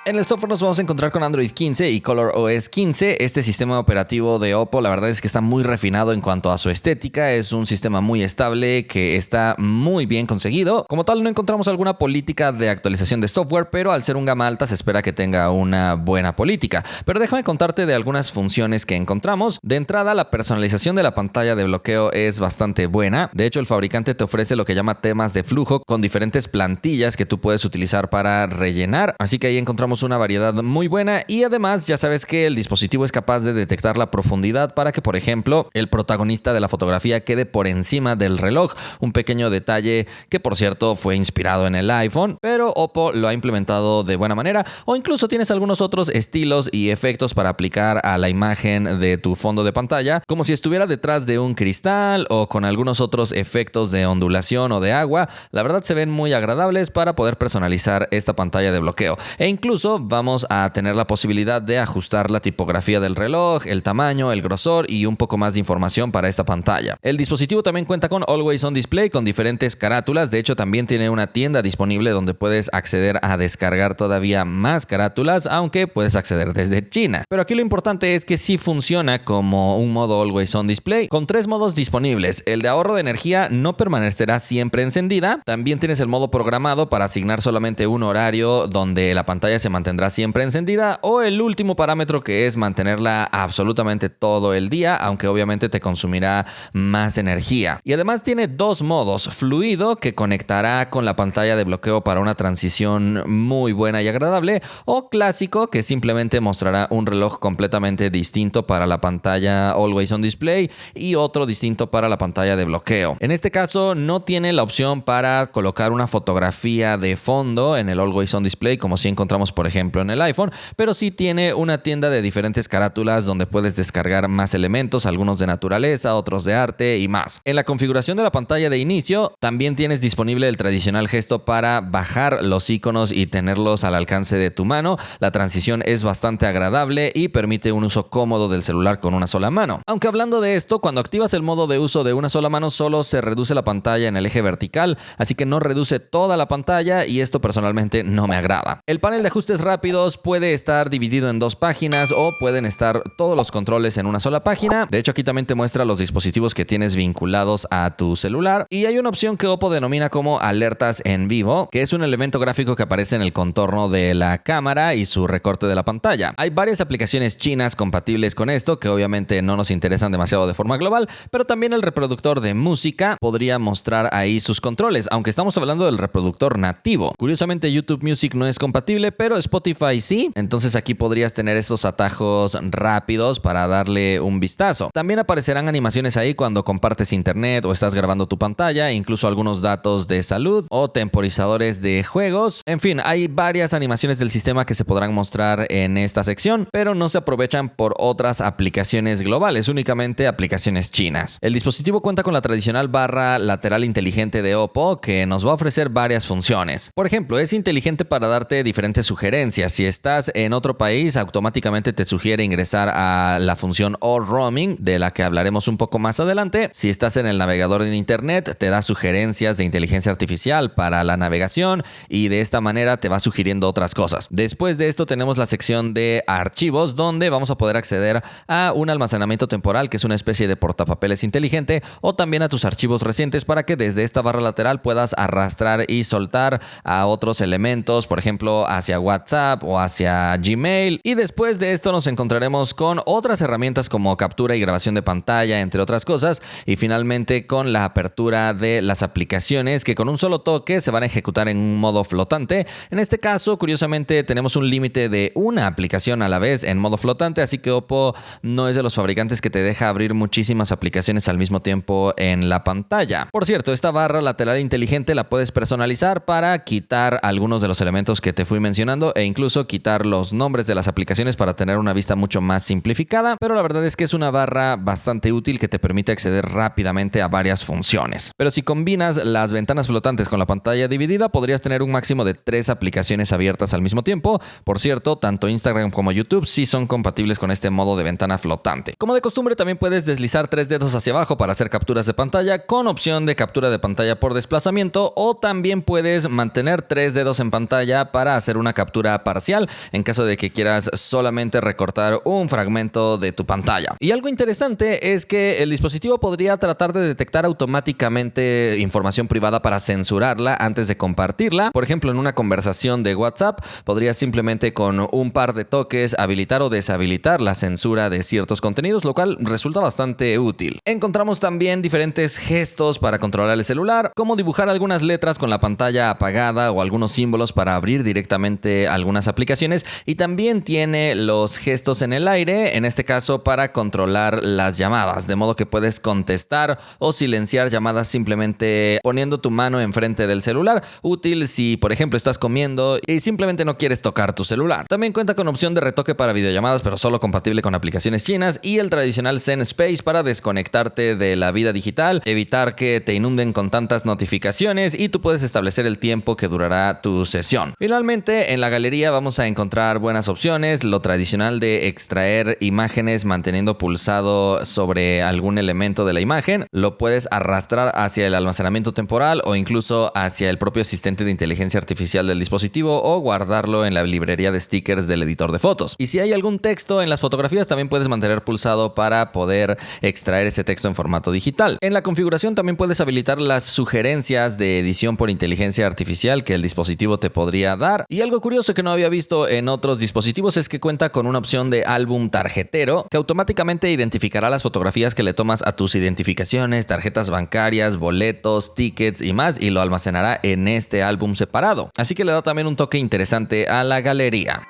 En el software nos vamos a encontrar con Android 15 y ColorOS 15. Este sistema operativo de Oppo, la verdad es que está muy refinado en cuanto a su estética. Es un sistema muy estable que está muy bien conseguido. Como tal, no encontramos alguna política de actualización de software, pero al ser un gama alta se espera que tenga una buena política. Pero déjame contarte de algunas funciones que encontramos. De entrada, la personalización de la pantalla de bloqueo es bastante buena. De hecho, el fabricante te ofrece lo que llama temas de flujo con diferentes plantillas que tú puedes utilizar para rellenar. Así que ahí encontramos una variedad muy buena y además ya sabes que el dispositivo es capaz de detectar la profundidad para que, por ejemplo, el protagonista de la fotografía quede por encima del reloj. Un pequeño detalle que, por cierto, fue inspirado en el iPhone, pero Oppo lo ha implementado de buena manera. O incluso tienes algunos otros estilos y efectos para aplicar a la imagen de tu fondo de pantalla, como si estuviera detrás de un cristal o con algunos otros efectos de ondulación o de agua. La verdad se ven muy agradables para poder personalizar esta pantalla de bloqueo. E incluso vamos a tener la posibilidad de ajustar la tipografía del reloj, el tamaño, el grosor y un poco más de información para esta pantalla. El dispositivo también cuenta con Always On Display con diferentes carátulas. De hecho, también tiene una tienda disponible donde puedes acceder a descargar todavía más carátulas, aunque puedes acceder desde China. Pero aquí lo importante es que sí funciona como un modo Always On Display con 3 modos disponibles. El de ahorro de energía no permanecerá siempre encendida. También tienes el modo programado para asignar solamente un horario donde la pantalla se mantendrá siempre encendida, o el último parámetro que es mantenerla absolutamente todo el día, aunque obviamente te consumirá más energía. Y además tiene 2 modos: fluido, que conectará con la pantalla de bloqueo para una transición muy buena y agradable, o clásico, que simplemente mostrará un reloj completamente distinto para la pantalla Always On Display y otro distinto para la pantalla de bloqueo. En este caso no tiene la opción para colocar una fotografía de fondo en el Always On Display como si encontramos por ejemplo en el iPhone, pero sí tiene una tienda de diferentes carátulas donde puedes descargar más elementos, algunos de naturaleza, otros de arte y más. En la configuración de la pantalla de inicio también tienes disponible el tradicional gesto para bajar los iconos y tenerlos al alcance de tu mano. La transición es bastante agradable y permite un uso cómodo del celular con una sola mano. Aunque hablando de esto, cuando activas el modo de uso de una sola mano solo se reduce la pantalla en el eje vertical, así que no reduce toda la pantalla y esto personalmente no me agrada. El panel de ajustes rápidos puede estar dividido en 2 páginas o pueden estar todos los controles en una sola página. De hecho, aquí también te muestra los dispositivos que tienes vinculados a tu celular y hay una opción que Oppo denomina como alertas en vivo, que es un elemento gráfico que aparece en el contorno de la cámara y su recorte de la pantalla. Hay varias aplicaciones chinas compatibles con esto que obviamente no nos interesan demasiado de forma global, pero también el reproductor de música podría mostrar ahí sus controles, aunque estamos hablando del reproductor nativo. Curiosamente YouTube Music no es compatible, pero Spotify sí, entonces aquí podrías tener esos atajos rápidos para darle un vistazo. También aparecerán animaciones ahí cuando compartes internet o estás grabando tu pantalla, incluso algunos datos de salud o temporizadores de juegos. En fin, hay varias animaciones del sistema que se podrán mostrar en esta sección, pero no se aprovechan por otras aplicaciones globales, únicamente aplicaciones chinas. El dispositivo cuenta con la tradicional barra lateral inteligente de Oppo que nos va a ofrecer varias funciones. Por ejemplo, es inteligente para darte diferentes sugerencias. Si estás en otro país, automáticamente te sugiere ingresar a la función All Roaming, de la que hablaremos un poco más adelante. Si estás en el navegador de internet, te da sugerencias de inteligencia artificial para la navegación y de esta manera te va sugiriendo otras cosas. Después de esto tenemos la sección de archivos, donde vamos a poder acceder a un almacenamiento temporal, que es una especie de portapapeles inteligente, o también a tus archivos recientes para que desde esta barra lateral puedas arrastrar y soltar a otros elementos, por ejemplo hacia WhatsApp o hacia Gmail. Y después de esto nos encontraremos con otras herramientas como captura y grabación de pantalla, entre otras cosas, y finalmente con la apertura de las aplicaciones que con un solo toque se van a ejecutar en un modo flotante. En este caso, curiosamente, tenemos un límite de una aplicación a la vez en modo flotante, así que Oppo no es de los fabricantes que te deja abrir muchísimas aplicaciones al mismo tiempo en la pantalla. Por cierto, esta barra lateral inteligente la puedes personalizar para quitar algunos de los elementos que te fui mencionando navegando e incluso quitar los nombres de las aplicaciones para tener una vista mucho más simplificada, pero la verdad es que es una barra bastante útil que te permite acceder rápidamente a varias funciones. Pero si combinas las ventanas flotantes con la pantalla dividida, podrías tener un máximo de 3 aplicaciones abiertas al mismo tiempo. Por cierto, tanto Instagram como YouTube sí son compatibles con este modo de ventana flotante. Como de costumbre, también puedes deslizar 3 dedos hacia abajo para hacer capturas de pantalla con opción de captura de pantalla por desplazamiento, o también puedes mantener 3 dedos en pantalla para hacer una captura parcial en caso de que quieras solamente recortar un fragmento de tu pantalla. Y algo interesante es que el dispositivo podría tratar de detectar automáticamente información privada para censurarla antes de compartirla. Por ejemplo, en una conversación de WhatsApp, podrías simplemente con un par de toques habilitar o deshabilitar la censura de ciertos contenidos, lo cual resulta bastante útil. Encontramos también diferentes gestos para controlar el celular, como dibujar algunas letras con la pantalla apagada o algunos símbolos para abrir directamente algunas aplicaciones, y también tiene los gestos en el aire, en este caso para controlar las llamadas, de modo que puedes contestar o silenciar llamadas simplemente poniendo tu mano enfrente del celular. Útil si, por ejemplo, estás comiendo y simplemente no quieres tocar tu celular. También cuenta con opción de retoque para videollamadas, pero solo compatible con aplicaciones chinas, y el tradicional Zen Space para desconectarte de la vida digital, evitar que te inunden con tantas notificaciones, y tú puedes establecer el tiempo que durará tu sesión. Finalmente, en la galería vamos a encontrar buenas opciones, lo tradicional de extraer imágenes manteniendo pulsado sobre algún elemento de la imagen. Lo puedes arrastrar hacia el almacenamiento temporal o incluso hacia el propio asistente de inteligencia artificial del dispositivo, o guardarlo en la librería de stickers del editor de fotos. Y si hay algún texto en las fotografías, también puedes mantener pulsado para poder extraer ese texto en formato digital. En la configuración también puedes habilitar las sugerencias de edición por inteligencia artificial que el dispositivo te podría dar. Y algo curioso que no había visto en otros dispositivos es que cuenta con una opción de álbum tarjetero que automáticamente identificará las fotografías que le tomas a tus identificaciones, tarjetas bancarias, boletos, tickets y más, y lo almacenará en este álbum separado. Así que le da también un toque interesante a la galería.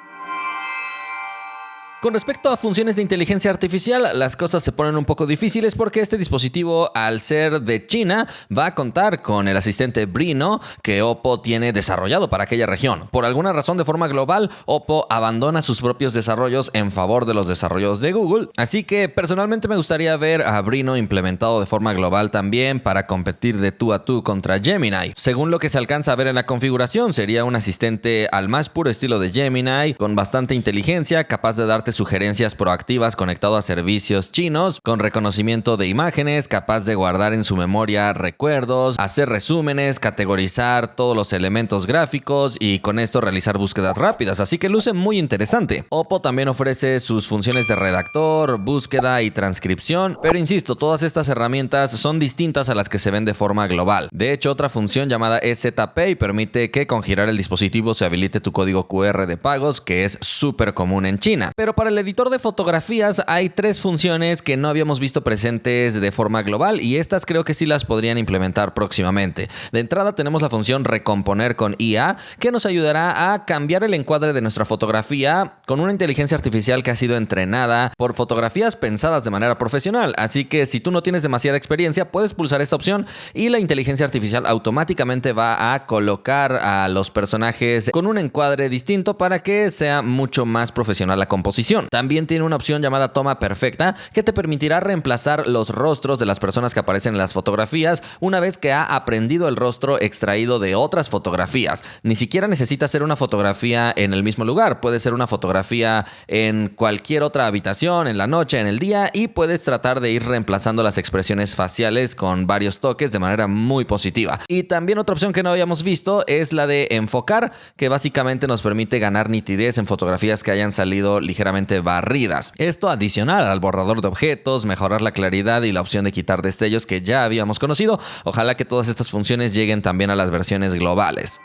Con respecto a funciones de inteligencia artificial, las cosas se ponen un poco difíciles porque este dispositivo, al ser de China, va a contar con el asistente Brino que Oppo tiene desarrollado para aquella región. Por alguna razón, de forma global, Oppo abandona sus propios desarrollos en favor de los desarrollos de Google. Así que personalmente me gustaría ver a Brino implementado de forma global también para competir de tú a tú contra Gemini. Según lo que se alcanza a ver en la configuración, sería un asistente al más puro estilo de Gemini, con bastante inteligencia, capaz de darte sugerencias proactivas conectado a servicios chinos, con reconocimiento de imágenes, capaz de guardar en su memoria recuerdos, hacer resúmenes, categorizar todos los elementos gráficos y con esto realizar búsquedas rápidas, así que luce muy interesante. Oppo también ofrece sus funciones de redactor, búsqueda y transcripción, pero insisto, todas estas herramientas son distintas a las que se ven de forma global. De hecho, otra función llamada EZPay permite que con girar el dispositivo se habilite tu código QR de pagos, que es súper común en China. Pero para el editor de fotografías hay 3 funciones que no habíamos visto presentes de forma global, y estas creo que sí las podrían implementar próximamente. De entrada tenemos la función recomponer con IA, que nos ayudará a cambiar el encuadre de nuestra fotografía con una inteligencia artificial que ha sido entrenada por fotografías pensadas de manera profesional. Así que si tú no tienes demasiada experiencia, puedes pulsar esta opción y la inteligencia artificial automáticamente va a colocar a los personajes con un encuadre distinto para que sea mucho más profesional la composición. También tiene una opción llamada toma perfecta que te permitirá reemplazar los rostros de las personas que aparecen en las fotografías una vez que ha aprendido el rostro extraído de otras fotografías. Ni siquiera necesita ser una fotografía en el mismo lugar, puede ser una fotografía en cualquier otra habitación, en la noche, en el día, y puedes tratar de ir reemplazando las expresiones faciales con varios toques de manera muy positiva. Y también otra opción que no habíamos visto es la de enfocar, que básicamente nos permite ganar nitidez en fotografías que hayan salido ligeramente barridas. Esto adicional al borrador de objetos, mejorar la claridad y la opción de quitar destellos que ya habíamos conocido. Ojalá que todas estas funciones lleguen también a las versiones globales.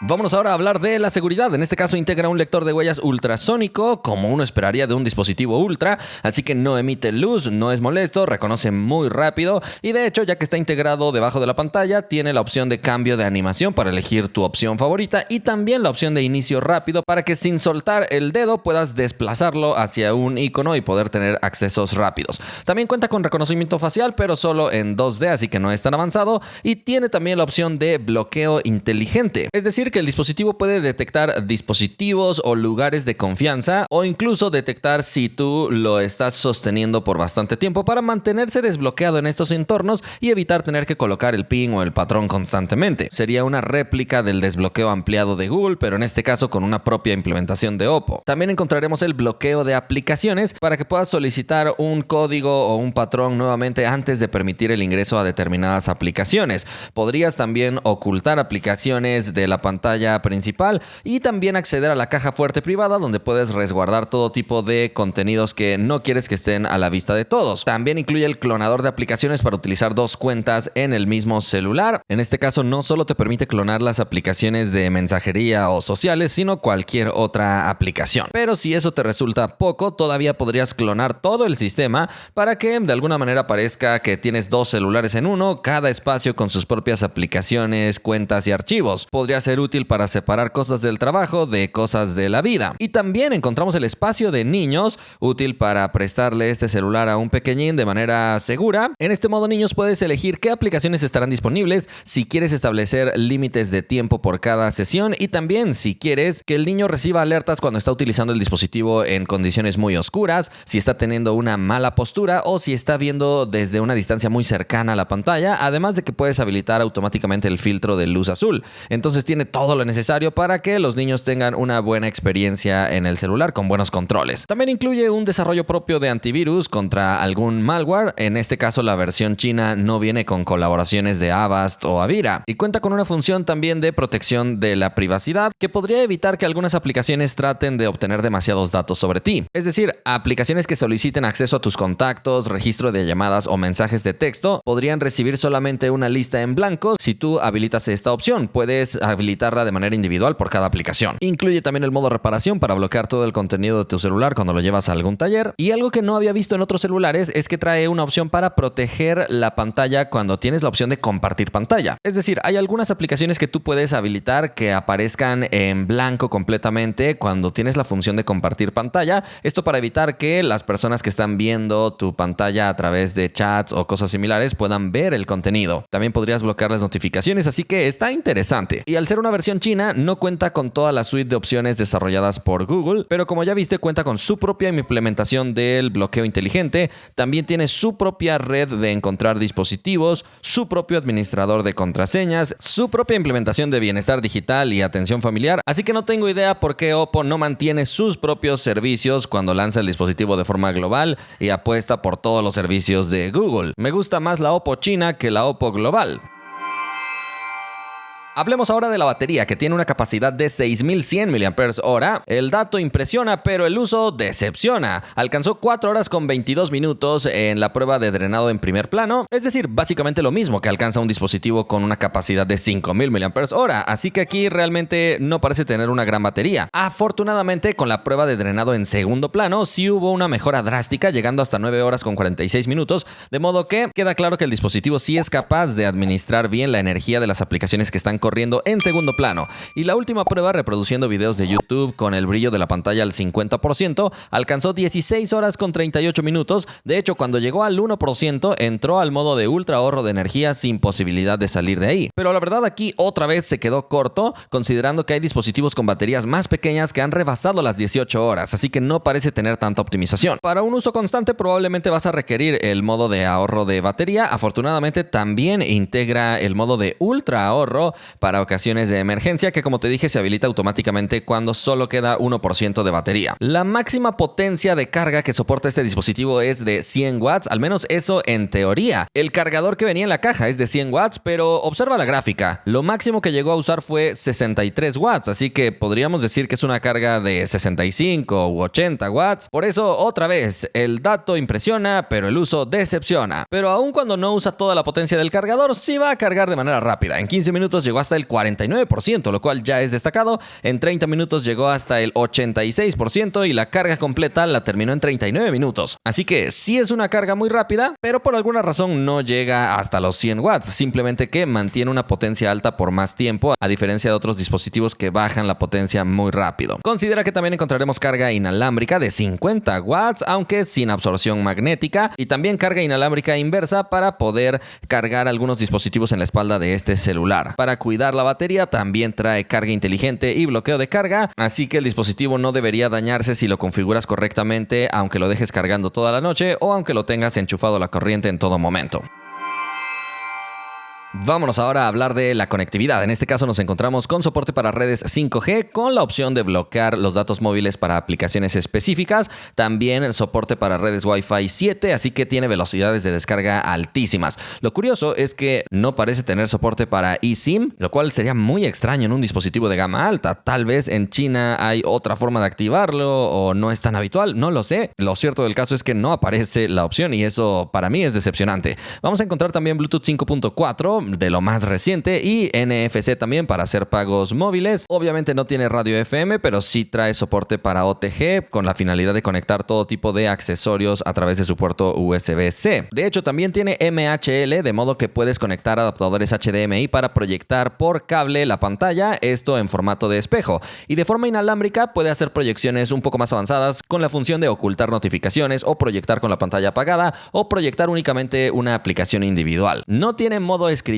Vámonos ahora a hablar de la seguridad. En este caso integra un lector de huellas ultrasónico, como uno esperaría de un dispositivo ultra, así que no emite luz, no es molesto, reconoce muy rápido y de hecho, ya que está integrado debajo de la pantalla, tiene la opción de cambio de animación para elegir tu opción favorita y también la opción de inicio rápido para que sin soltar el dedo puedas desplazarlo hacia un icono y poder tener accesos rápidos. También cuenta con reconocimiento facial, pero solo en 2D, así que no es tan avanzado, y tiene también la opción de bloqueo inteligente, es decir, que el dispositivo puede detectar dispositivos o lugares de confianza o incluso detectar si tú lo estás sosteniendo por bastante tiempo para mantenerse desbloqueado en estos entornos y evitar tener que colocar el PIN o el patrón constantemente. Sería una réplica del desbloqueo ampliado de Google, pero en este caso con una propia implementación de Oppo. También encontraremos el bloqueo de aplicaciones para que puedas solicitar un código o un patrón nuevamente antes de permitir el ingreso a determinadas aplicaciones. Podrías también ocultar aplicaciones de la pantalla principal y también acceder a la caja fuerte privada donde puedes resguardar todo tipo de contenidos que no quieres que estén a la vista de todos. También incluye el clonador de aplicaciones para utilizar dos cuentas en el mismo celular. En este caso no solo te permite clonar las aplicaciones de mensajería o sociales, sino cualquier otra aplicación. Pero si eso te resulta poco, todavía podrías clonar todo el sistema para que de alguna manera parezca que tienes dos celulares en uno, cada espacio con sus propias aplicaciones, cuentas y archivos. Podría ser útil para separar cosas del trabajo de cosas de la vida. Y también encontramos el espacio de niños, útil para prestarle este celular a un pequeñín de manera segura. En este modo, niños, puedes elegir qué aplicaciones estarán disponibles, si quieres establecer límites de tiempo por cada sesión y también si quieres que el niño reciba alertas cuando está utilizando el dispositivo en condiciones muy oscuras, si está teniendo una mala postura o si está viendo desde una distancia muy cercana a la pantalla, además de que puedes habilitar automáticamente el filtro de luz azul. Entonces tiene todo lo necesario para que los niños tengan una buena experiencia en el celular con buenos controles. También incluye un desarrollo propio de antivirus contra algún malware. En este caso, la versión china no viene con colaboraciones de Avast o Avira y cuenta con una función también de protección de la privacidad que podría evitar que algunas aplicaciones traten de obtener demasiados datos sobre ti. Es decir, aplicaciones que soliciten acceso a tus contactos, registro de llamadas o mensajes de texto podrían recibir solamente una lista en blanco si tú habilitas esta opción. Puedes habilitarla de manera individual por cada aplicación. Incluye también el modo reparación para bloquear todo el contenido de tu celular cuando lo llevas a algún taller. Y algo que no había visto en otros celulares es que trae una opción para proteger la pantalla cuando tienes la opción de compartir pantalla. Es decir, hay algunas aplicaciones que tú puedes habilitar que aparezcan en blanco completamente cuando tienes la función de compartir pantalla. Esto para evitar que las personas que están viendo tu pantalla a través de chats o cosas similares puedan ver el contenido. También podrías bloquear las notificaciones, así que está interesante. Y al ser una versión china, no cuenta con toda la suite de opciones desarrolladas por Google, pero como ya viste, cuenta con su propia implementación del bloqueo inteligente. También tiene su propia red de encontrar dispositivos, su propio administrador de contraseñas, su propia implementación de bienestar digital y atención familiar. Así que no tengo idea por qué Oppo no mantiene sus propios servicios cuando lanza el dispositivo de forma global y apuesta por todos los servicios de Google. Me gusta más la Oppo china que la Oppo global. Hablemos ahora de la batería, que tiene una capacidad de 6100 mAh. El dato impresiona, pero el uso decepciona. Alcanzó 4 horas con 22 minutos en la prueba de drenado en primer plano, es decir, básicamente lo mismo que alcanza un dispositivo con una capacidad de 5000 mAh, así que aquí realmente no parece tener una gran batería. Afortunadamente, con la prueba de drenado en segundo plano, sí hubo una mejora drástica, llegando hasta 9 horas con 46 minutos, de modo que queda claro que el dispositivo sí es capaz de administrar bien la energía de las aplicaciones que están corriendo en segundo plano. Y la última prueba, reproduciendo videos de YouTube con el brillo de la pantalla al 50%, alcanzó 16 horas con 38 minutos. De hecho, cuando llegó al 1%, entró al modo de ultra ahorro de energía sin posibilidad de salir de ahí. Pero la verdad, aquí otra vez se quedó corto, considerando que hay dispositivos con baterías más pequeñas que han rebasado las 18 horas, así que no parece tener tanta optimización. Para un uso constante, probablemente vas a requerir el modo de ahorro de batería. Afortunadamente, también integra el modo de ultra ahorro para ocasiones de emergencia, que como te dije se habilita automáticamente cuando solo queda 1% de batería. La máxima potencia de carga que soporta este dispositivo es de 100 watts, al menos eso en teoría. El cargador que venía en la caja es de 100 watts, pero observa la gráfica. Lo máximo que llegó a usar fue 63 watts, así que podríamos decir que es una carga de 65 u 80 watts. Por eso, otra vez, el dato impresiona, pero el uso decepciona. Pero aun cuando no usa toda la potencia del cargador, sí va a cargar de manera rápida. En 15 minutos llegó hasta el 49%, lo cual ya es destacado. En 30 minutos llegó hasta el 86% y la carga completa la terminó en 39 minutos. Así que sí es una carga muy rápida, pero por alguna razón no llega hasta los 100 watts, simplemente que mantiene una potencia alta por más tiempo, a diferencia de otros dispositivos que bajan la potencia muy rápido. Considera que también encontraremos carga inalámbrica de 50 watts, aunque sin absorción magnética, y también carga inalámbrica inversa para poder cargar algunos dispositivos en la espalda de este celular. Para cuidar cuidar la batería, también trae carga inteligente y bloqueo de carga, así que el dispositivo no debería dañarse si lo configuras correctamente, aunque lo dejes cargando toda la noche o aunque lo tengas enchufado a la corriente en todo momento. Vámonos ahora a hablar de la conectividad. En este caso nos encontramos con soporte para redes 5G con la opción de bloquear los datos móviles para aplicaciones específicas. También el soporte para redes Wi-Fi 7, así que tiene velocidades de descarga altísimas. Lo curioso es que no parece tener soporte para eSIM, lo cual sería muy extraño en un dispositivo de gama alta. Tal vez en China hay otra forma de activarlo o no es tan habitual, no lo sé. Lo cierto del caso es que no aparece la opción y eso para mí es decepcionante. Vamos a encontrar también Bluetooth 5.4 de lo más reciente y NFC también para hacer pagos móviles. Obviamente no tiene radio FM, pero sí trae soporte para OTG con la finalidad de conectar todo tipo de accesorios a través de su puerto USB-C. De hecho, también tiene MHL, de modo que puedes conectar adaptadores HDMI para proyectar por cable la pantalla, esto en formato de espejo. Y de forma inalámbrica puede hacer proyecciones un poco más avanzadas con la función de ocultar notificaciones o proyectar con la pantalla apagada o proyectar únicamente una aplicación individual. No tiene modo escritorio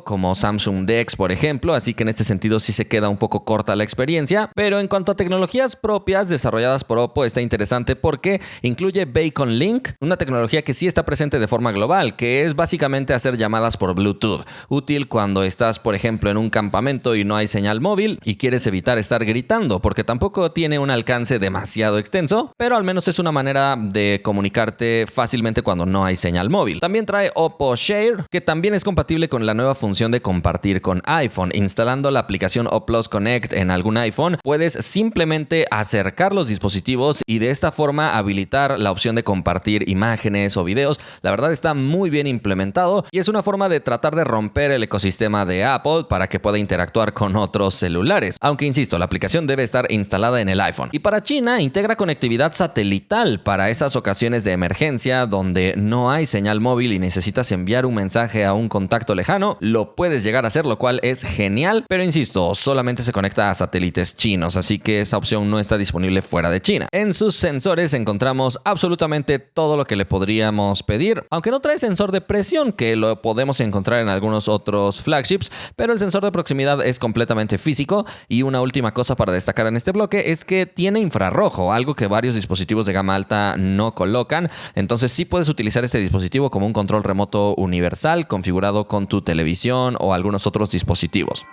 como Samsung DeX, por ejemplo, así que en este sentido sí se queda un poco corta la experiencia, pero en cuanto a tecnologías propias desarrolladas por Oppo está interesante porque incluye Beacon Link, una tecnología que sí está presente de forma global, que es básicamente hacer llamadas por Bluetooth, útil cuando estás, por ejemplo, en un campamento y no hay señal móvil y quieres evitar estar gritando, porque tampoco tiene un alcance demasiado extenso, pero al menos es una manera de comunicarte fácilmente cuando no hay señal móvil. También trae Oppo Share, que también es compatible con la nueva función de compartir con iPhone. Instalando la aplicación O+ Connect en algún iPhone, puedes simplemente acercar los dispositivos y de esta forma habilitar la opción de compartir imágenes o videos. La verdad está muy bien implementado y es una forma de tratar de romper el ecosistema de Apple para que pueda interactuar con otros celulares. Aunque insisto, la aplicación debe estar instalada en el iPhone. Y para China, integra conectividad satelital para esas ocasiones de emergencia donde no hay señal móvil y necesitas enviar un mensaje a un contacto lejano, lo puedes llegar a hacer, lo cual es genial, pero insisto, solamente se conecta a satélites chinos, así que esa opción no está disponible fuera de China. En sus sensores encontramos absolutamente todo lo que le podríamos pedir, aunque no trae sensor de presión, que lo podemos encontrar en algunos otros flagships, pero el sensor de proximidad es completamente físico. Y una última cosa para destacar en este bloque es que tiene infrarrojo, algo que varios dispositivos de gama alta no colocan, entonces sí puedes utilizar este dispositivo como un control remoto universal configurado con tu televisión o algunos otros dispositivos.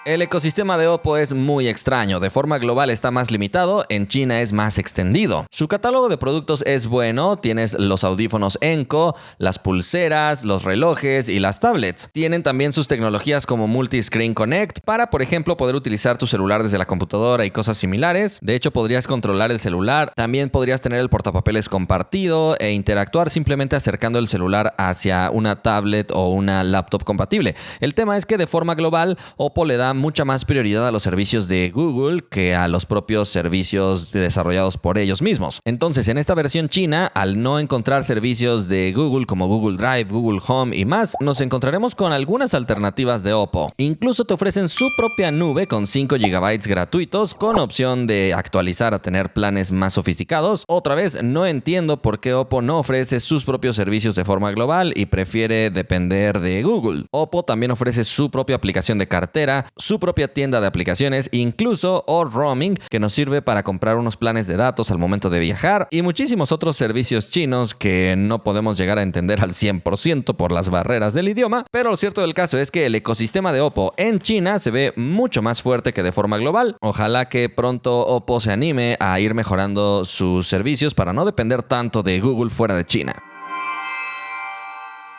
El ecosistema de Oppo es muy extraño, de forma global está más limitado, en China es más extendido. Su catálogo de productos es bueno, tienes los audífonos Enco, las pulseras, los relojes y las tablets. Tienen también sus tecnologías como Multi-Screen Connect para, por ejemplo, poder utilizar tu celular desde la computadora y cosas similares. De hecho, podrías controlar el celular, también podrías tener el portapapeles compartido e interactuar simplemente acercando el celular hacia una tablet o una laptop compatible. El tema es que de forma global, Oppo le da mucha más prioridad a los servicios de Google que a los propios servicios desarrollados por ellos mismos. Entonces, en esta versión china, al no encontrar servicios de Google como Google Drive, Google Home y más, nos encontraremos con algunas alternativas de Oppo. Incluso te ofrecen su propia nube con 5 GB gratuitos con opción de actualizar a tener planes más sofisticados. Otra vez, no entiendo por qué Oppo no ofrece sus propios servicios de forma global y prefiere depender de Google. Oppo también ofrece su propia aplicación de cartera, su propia tienda de aplicaciones, incluso roaming, que nos sirve para comprar unos planes de datos al momento de viajar, y muchísimos otros servicios chinos que no podemos llegar a entender al 100% por las barreras del idioma, pero lo cierto del caso es que el ecosistema de Oppo en China se ve mucho más fuerte que de forma global. Ojalá que pronto Oppo se anime a ir mejorando sus servicios para no depender tanto de Google fuera de China.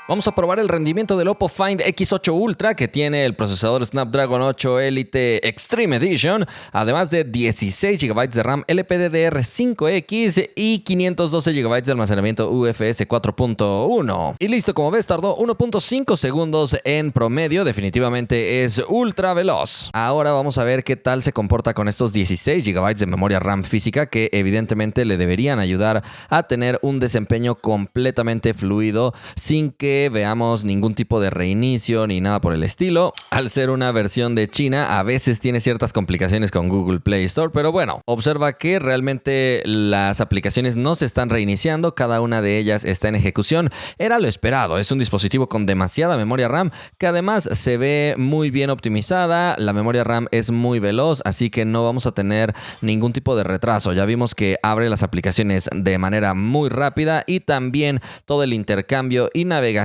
Vamos a probar el rendimiento del Oppo Find X8 Ultra, que tiene el procesador Snapdragon 8 Elite Extreme Edition, además de 16 GB de RAM LPDDR5X y 512 GB de almacenamiento UFS 4.1. Y listo, como ves, tardó 1.5 segundos en promedio, definitivamente es ultra veloz. Ahora vamos a ver qué tal se comporta con estos 16 GB de memoria RAM física, que evidentemente le deberían ayudar a tener un desempeño completamente fluido sin que que veamos ningún tipo de reinicio ni nada por el estilo. Al ser una versión de China, a veces tiene ciertas complicaciones con Google Play Store, pero bueno, observa que realmente las aplicaciones no se están reiniciando, cada una de ellas está en ejecución. Era lo esperado, es un dispositivo con demasiada memoria RAM, que además se ve muy bien optimizada, la memoria RAM es muy veloz, así que no vamos a tener ningún tipo de retraso. Ya vimos que abre las aplicaciones de manera muy rápida y también todo el intercambio y navegación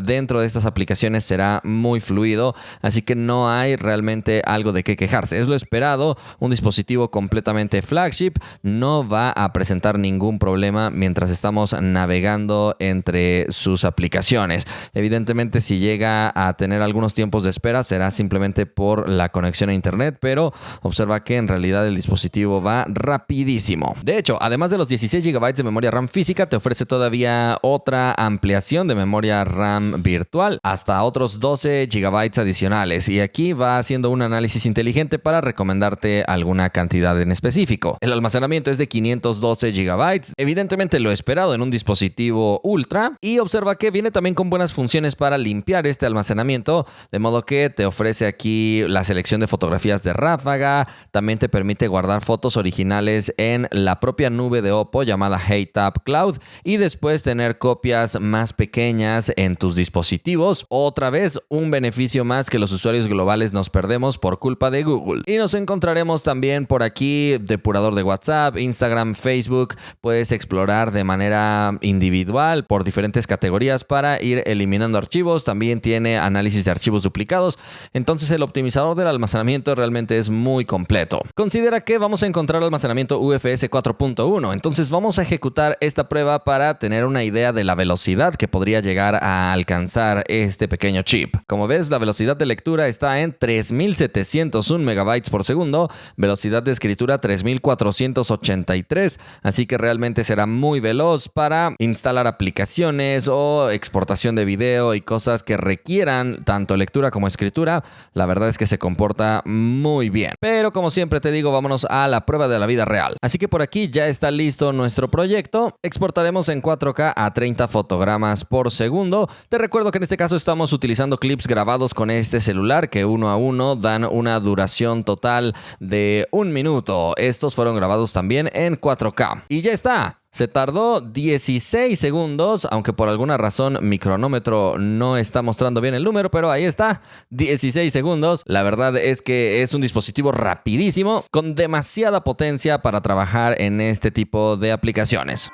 dentro de estas aplicaciones será muy fluido, así que no hay realmente algo de qué quejarse. Es lo esperado, un dispositivo completamente flagship, no va a presentar ningún problema mientras estamos navegando entre sus aplicaciones. Evidentemente, si llega a tener algunos tiempos de espera, será simplemente por la conexión a internet, pero observa que en realidad el dispositivo va rapidísimo. De hecho, además de los 16 GB de memoria RAM física, te ofrece todavía otra ampliación de memoria RAM virtual hasta otros 12 GB adicionales, y aquí va haciendo un análisis inteligente para recomendarte alguna cantidad en específico. El almacenamiento es de 512 GB, evidentemente lo esperado en un dispositivo ultra, y observa que viene también con buenas funciones para limpiar este almacenamiento, de modo que te ofrece aquí la selección de fotografías de ráfaga, también te permite guardar fotos originales en la propia nube de Oppo llamada HeyTap Cloud y después tener copias más pequeñas en tus dispositivos. Otra vez, un beneficio más que los usuarios globales nos perdemos por culpa de Google. Y nos encontraremos también por aquí depurador de WhatsApp, Instagram, Facebook. Puedes explorar de manera individual por diferentes categorías para ir eliminando archivos. También tiene análisis de archivos duplicados. Entonces el optimizador del almacenamiento realmente es muy completo. Considera que vamos a encontrar almacenamiento UFS 4.1. Entonces vamos a ejecutar esta prueba para tener una idea de la velocidad que podría llegar a alcanzar este pequeño chip. Como ves, la velocidad de lectura está en 3701 megabytes por segundo, velocidad de escritura 3483, así que realmente será muy veloz para instalar aplicaciones o exportación de video y cosas que requieran tanto lectura como escritura. La verdad es que se comporta muy bien. Pero como siempre te digo, vámonos a la prueba de la vida real. Así que por aquí ya está listo nuestro proyecto. Exportaremos en 4K a 30 fotogramas por segundo. Te recuerdo que en este caso estamos utilizando clips grabados con este celular que uno a uno dan una duración total de 1 minuto. Estos fueron grabados también en 4K. Y ya está. Se tardó 16 segundos, aunque por alguna razón mi cronómetro no está mostrando bien el número, pero ahí está, 16 segundos. La verdad es que es un dispositivo rapidísimo, con demasiada potencia para trabajar en este tipo de aplicaciones.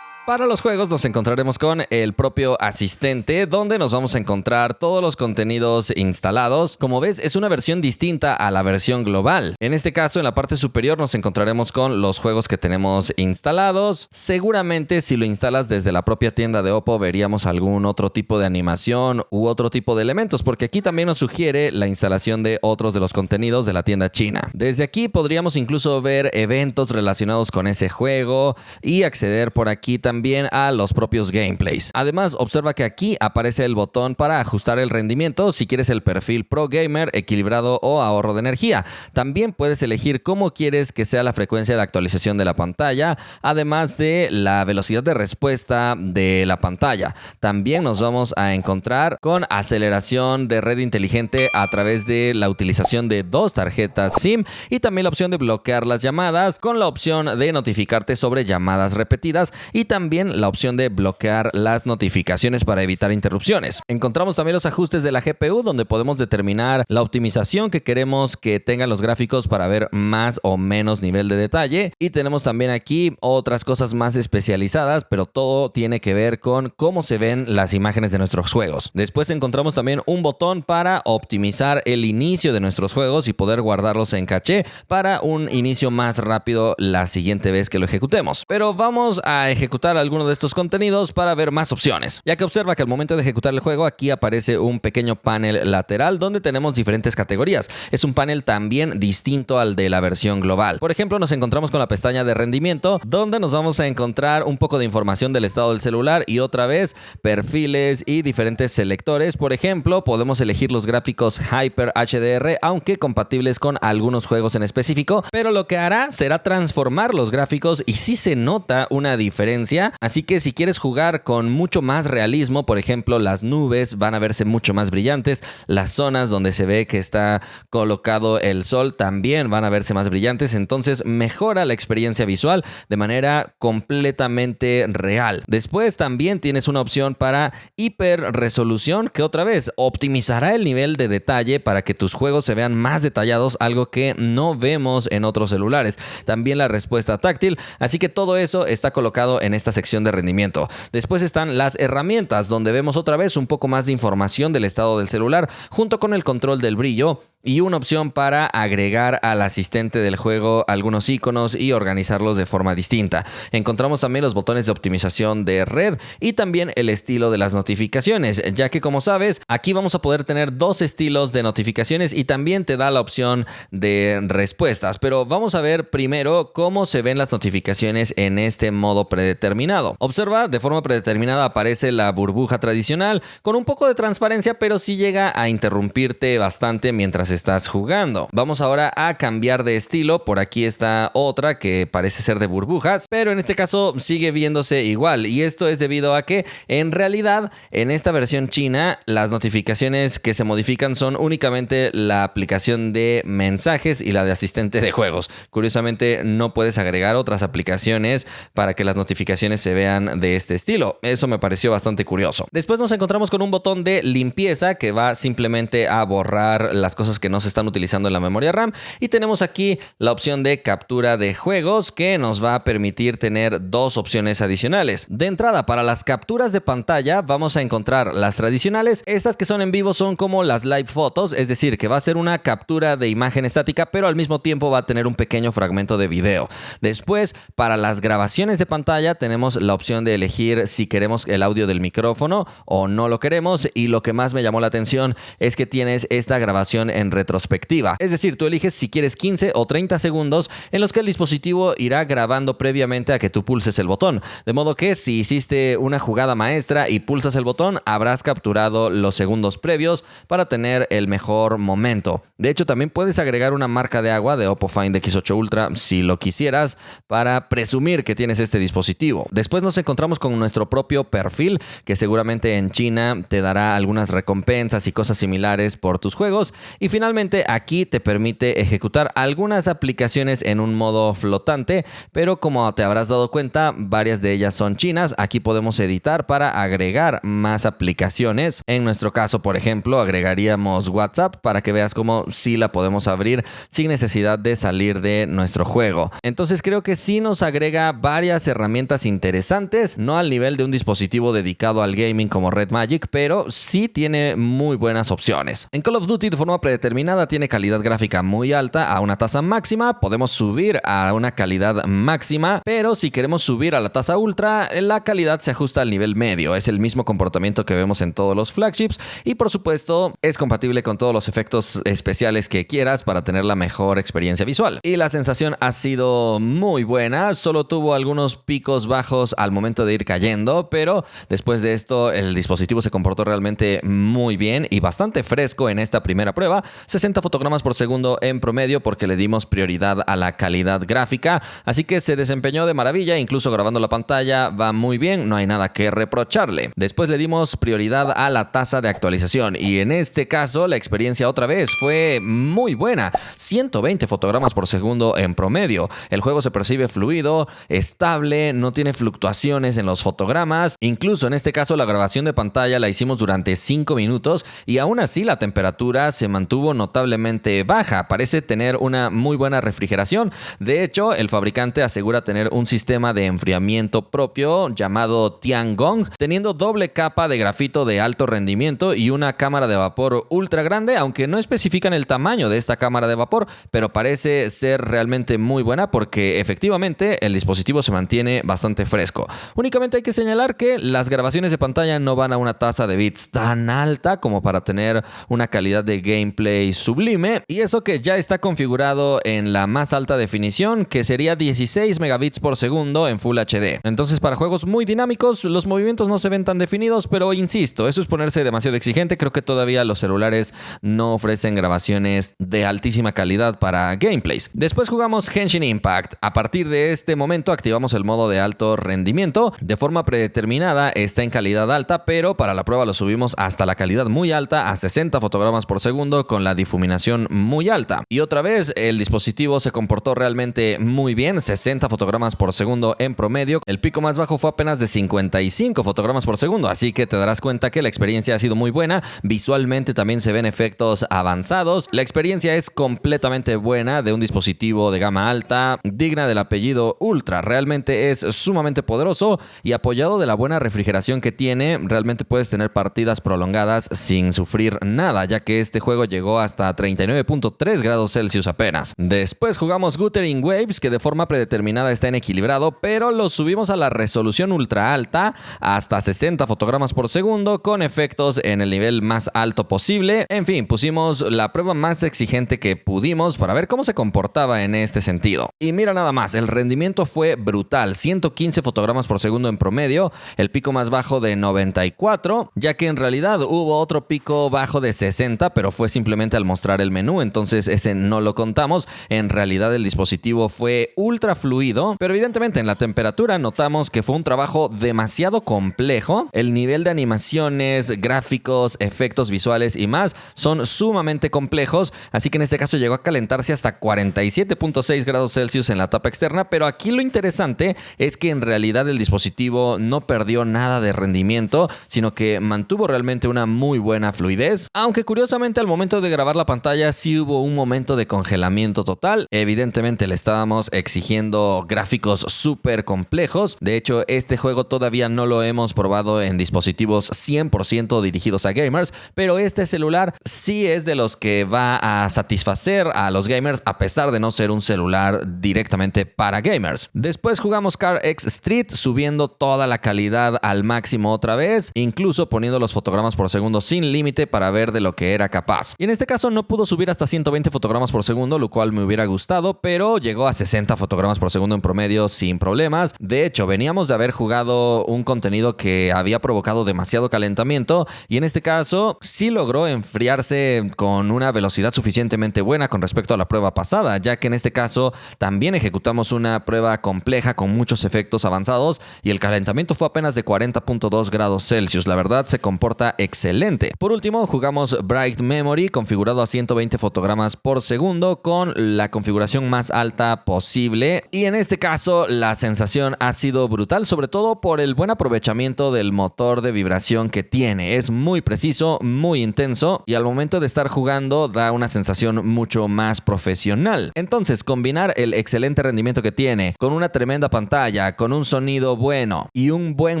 Para los juegos nos encontraremos con el propio asistente, donde nos vamos a encontrar todos los contenidos instalados. Como ves, es una versión distinta a la versión global. En este caso, en la parte superior nos encontraremos con los juegos que tenemos instalados. Seguramente si lo instalas desde la propia tienda de Oppo veríamos algún otro tipo de animación u otro tipo de elementos, porque aquí también nos sugiere la instalación de otros de los contenidos de la tienda china. Desde aquí podríamos incluso ver eventos relacionados con ese juego y acceder por aquí también a los propios gameplays. Además, observa que aquí aparece el botón para ajustar el rendimiento si quieres el perfil Pro Gamer, equilibrado o ahorro de energía. También puedes elegir cómo quieres que sea la frecuencia de actualización de la pantalla, además de la velocidad de respuesta de la pantalla. También nos vamos a encontrar con aceleración de red inteligente a través de la utilización de 2 tarjetas SIM y también la opción de bloquear las llamadas con la opción de notificarte sobre llamadas repetidas y también la opción de bloquear las notificaciones para evitar interrupciones. Encontramos también los ajustes de la GPU, donde podemos determinar la optimización que queremos que tengan los gráficos para ver más o menos nivel de detalle. Y tenemos también aquí otras cosas más especializadas, pero todo tiene que ver con cómo se ven las imágenes de nuestros juegos. Después encontramos también un botón para optimizar el inicio de nuestros juegos y poder guardarlos en caché para un inicio más rápido la siguiente vez que lo ejecutemos. Pero vamos a ejecutar alguno de estos contenidos para ver más opciones, ya que observa que al momento de ejecutar el juego aquí aparece un pequeño panel lateral donde tenemos diferentes categorías. Es un panel también distinto al de la versión global. Por ejemplo, nos encontramos con la pestaña de rendimiento, donde nos vamos a encontrar un poco de información del estado del celular y otra vez perfiles y diferentes selectores. Por ejemplo, podemos elegir los gráficos Hyper HDR, aunque compatibles con algunos juegos en específico, pero lo que hará será transformar los gráficos y sí se nota una diferencia sea. Así que si quieres jugar con mucho más realismo, por ejemplo, las nubes van a verse mucho más brillantes, las zonas donde se ve que está colocado el sol también van a verse más brillantes, entonces mejora la experiencia visual de manera completamente real. Después también tienes una opción para hiperresolución, que otra vez optimizará el nivel de detalle para que tus juegos se vean más detallados, algo que no vemos en otros celulares. También la respuesta táctil, así que todo eso está colocado en esta sección de rendimiento. Después están las herramientas, donde vemos otra vez un poco más de información del estado del celular, junto con el control del brillo y una opción para agregar al asistente del juego algunos iconos y organizarlos de forma distinta. Encontramos también los botones de optimización de red y también el estilo de las notificaciones, ya que como sabes, aquí vamos a poder tener dos estilos de notificaciones y también te da la opción de respuestas. Pero vamos a ver primero cómo se ven las notificaciones en este modo predeterminado. Observa, de forma predeterminada aparece la burbuja tradicional con un poco de transparencia, pero sí llega a interrumpirte bastante mientras estás jugando. Vamos ahora a cambiar de estilo. Por aquí está otra que parece ser de burbujas, pero en este caso sigue viéndose igual, y esto es debido a que en realidad en esta versión china las notificaciones que se modifican son únicamente la aplicación de mensajes y la de asistente de juegos. Curiosamente no puedes agregar otras aplicaciones para que las notificaciones se vean de este estilo. Eso me pareció bastante curioso. Después nos encontramos con un botón de limpieza que va simplemente a borrar las cosas que no se están utilizando en la memoria RAM, y tenemos aquí la opción de captura de juegos que nos va a permitir tener dos opciones adicionales. De entrada, para las capturas de pantalla vamos a encontrar las tradicionales. Estas que son en vivo son como las live photos, es decir, que va a ser una captura de imagen estática, pero al mismo tiempo va a tener un pequeño fragmento de video. Después, para las grabaciones de pantalla tenemos la opción de elegir si queremos el audio del micrófono o no lo queremos, y lo que más me llamó la atención es que tienes esta grabación en retrospectiva. Es decir, tú eliges si quieres 15 o 30 segundos en los que el dispositivo irá grabando previamente a que tú pulses el botón. De modo que si hiciste una jugada maestra y pulsas el botón, habrás capturado los segundos previos para tener el mejor momento. De hecho, también puedes agregar una marca de agua de Oppo Find X8 Ultra si lo quisieras, para presumir que tienes este dispositivo. Después nos encontramos con nuestro propio perfil, que seguramente en China te dará algunas recompensas y cosas similares por tus juegos. Y finalmente aquí te permite ejecutar algunas aplicaciones en un modo flotante, pero como te habrás dado cuenta, varias de ellas son chinas. Aquí podemos editar para agregar más aplicaciones. En nuestro caso, por ejemplo, agregaríamos WhatsApp para que veas cómo sí la podemos abrir sin necesidad de salir de nuestro juego. Entonces creo que sí nos agrega varias herramientas interesantes, no al nivel de un dispositivo dedicado al gaming como Red Magic, pero sí tiene muy buenas opciones. En Call of Duty, de forma predeterminada, tiene calidad gráfica muy alta a una tasa máxima. Podemos subir a una calidad máxima, pero si queremos subir a la tasa ultra, la calidad se ajusta al nivel medio. Es el mismo comportamiento que vemos en todos los flagships, y por supuesto es compatible con todos los efectos especiales que quieras para tener la mejor experiencia visual. Y la sensación ha sido muy buena. Solo tuvo algunos picos bajos al momento de ir cayendo, pero después de esto el dispositivo se comportó realmente muy bien y bastante fresco en esta primera prueba. 60 fotogramas por segundo en promedio, porque le dimos prioridad a la calidad gráfica, así que se desempeñó de maravilla. Incluso grabando la pantalla va muy bien, no hay nada que reprocharle. Después le dimos prioridad a la tasa de actualización, y en este caso la experiencia otra vez fue muy buena. 120 fotogramas por segundo en promedio. El juego se percibe fluido, estable, no tiene fluctuaciones en los fotogramas. Incluso en este caso la grabación de pantalla la hicimos durante 5 minutos y aún así la temperatura se mantuvo notablemente baja. Parece tener una muy buena refrigeración. De hecho, el fabricante asegura tener un sistema de enfriamiento propio llamado Tiangong, teniendo doble capa de grafito de alto rendimiento y una cámara de vapor ultra grande, aunque no especifican el tamaño de esta cámara de vapor, pero parece ser realmente muy buena porque efectivamente el dispositivo se mantiene bastante fresco. Únicamente hay que señalar que las grabaciones de pantalla no van a una tasa de bits tan alta como para tener una calidad de gameplay display sublime, y eso que ya está configurado en la más alta definición, que sería 16 megabits por segundo en Full HD. Entonces, para juegos muy dinámicos, los movimientos no se ven tan definidos, pero insisto, eso es ponerse demasiado exigente. Creo que todavía los celulares no ofrecen grabaciones de altísima calidad para gameplays. Después jugamos Genshin Impact. A partir de este momento activamos el modo de alto rendimiento. De forma predeterminada está en calidad alta, pero para la prueba lo subimos hasta la calidad muy alta, a 60 fotogramas por segundo, con la difuminación muy alta. Y otra vez, el dispositivo se comportó realmente muy bien, 60 fotogramas por segundo en promedio. El pico más bajo fue apenas de 55 fotogramas por segundo, así que te darás cuenta que la experiencia ha sido muy buena. Visualmente también se ven efectos avanzados. La experiencia es completamente buena de un dispositivo de gama alta, digna del apellido Ultra. Realmente es sumamente poderoso y apoyado de la buena refrigeración que tiene, realmente puedes tener partidas prolongadas sin sufrir nada, ya que este juego llegó hasta 39.3 grados Celsius apenas. Después jugamos Wuthering Waves, que de forma predeterminada está en equilibrado, pero lo subimos a la resolución ultra alta, hasta 60 fotogramas por segundo, con efectos en el nivel más alto posible. En fin, pusimos la prueba más exigente que pudimos para ver cómo se comportaba en este sentido. Y mira nada más, el rendimiento fue brutal, 115 fotogramas por segundo en promedio, el pico más bajo de 94, ya que en realidad hubo otro pico bajo de 60, pero fue simplemente al mostrar el menú, entonces ese no lo contamos. En realidad el dispositivo fue ultra fluido, pero evidentemente en la temperatura notamos que fue un trabajo demasiado complejo. El nivel de animaciones, gráficos, efectos visuales y más son sumamente complejos, así que en este caso llegó a calentarse hasta 47.6 grados Celsius en la tapa externa, pero aquí lo interesante es que en realidad el dispositivo no perdió nada de rendimiento, sino que mantuvo realmente una muy buena fluidez, aunque curiosamente al momento de grabar la pantalla sí hubo un momento de congelamiento total. Evidentemente le estábamos exigiendo gráficos súper complejos. De hecho, este juego todavía no lo hemos probado en dispositivos 100% dirigidos a gamers, pero este celular sí es de los que va a satisfacer a los gamers, a pesar de no ser un celular directamente para gamers. Después jugamos Car X Street, subiendo toda la calidad al máximo otra vez, incluso poniendo los fotogramas por segundo sin límite para ver de lo que era capaz. Y en este caso no pudo subir hasta 120 fotogramas por segundo, lo cual me hubiera gustado, pero llegó a 60 fotogramas por segundo en promedio sin problemas. De hecho, veníamos de haber jugado un contenido que había provocado demasiado calentamiento, y en este caso sí logró enfriarse con una velocidad suficientemente buena con respecto a la prueba pasada, ya que en este caso también ejecutamos una prueba compleja con muchos efectos avanzados y el calentamiento fue apenas de 40.2 grados Celsius. La verdad, se comporta excelente. Por último, jugamos Bright Memory, configurado a 120 fotogramas por segundo con la configuración más alta posible, y en este caso la sensación ha sido brutal, sobre todo por el buen aprovechamiento del motor de vibración que tiene. Es muy preciso, muy intenso, y al momento de estar jugando da una sensación mucho más profesional. Entonces, combinar el excelente rendimiento que tiene con una tremenda pantalla, con un sonido bueno y un buen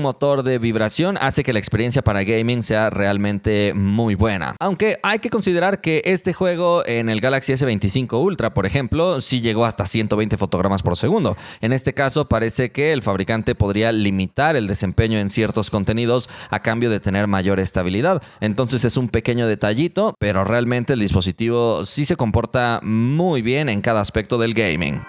motor de vibración hace que la experiencia para gaming sea realmente muy buena. Aunque hay que considerar que este juego en el Galaxy S25 Ultra, por ejemplo, sí llegó hasta 120 fotogramas por segundo. En este caso parece que el fabricante podría limitar el desempeño en ciertos contenidos a cambio de tener mayor estabilidad. Entonces es un pequeño detallito, pero realmente el dispositivo sí se comporta muy bien en cada aspecto del gaming.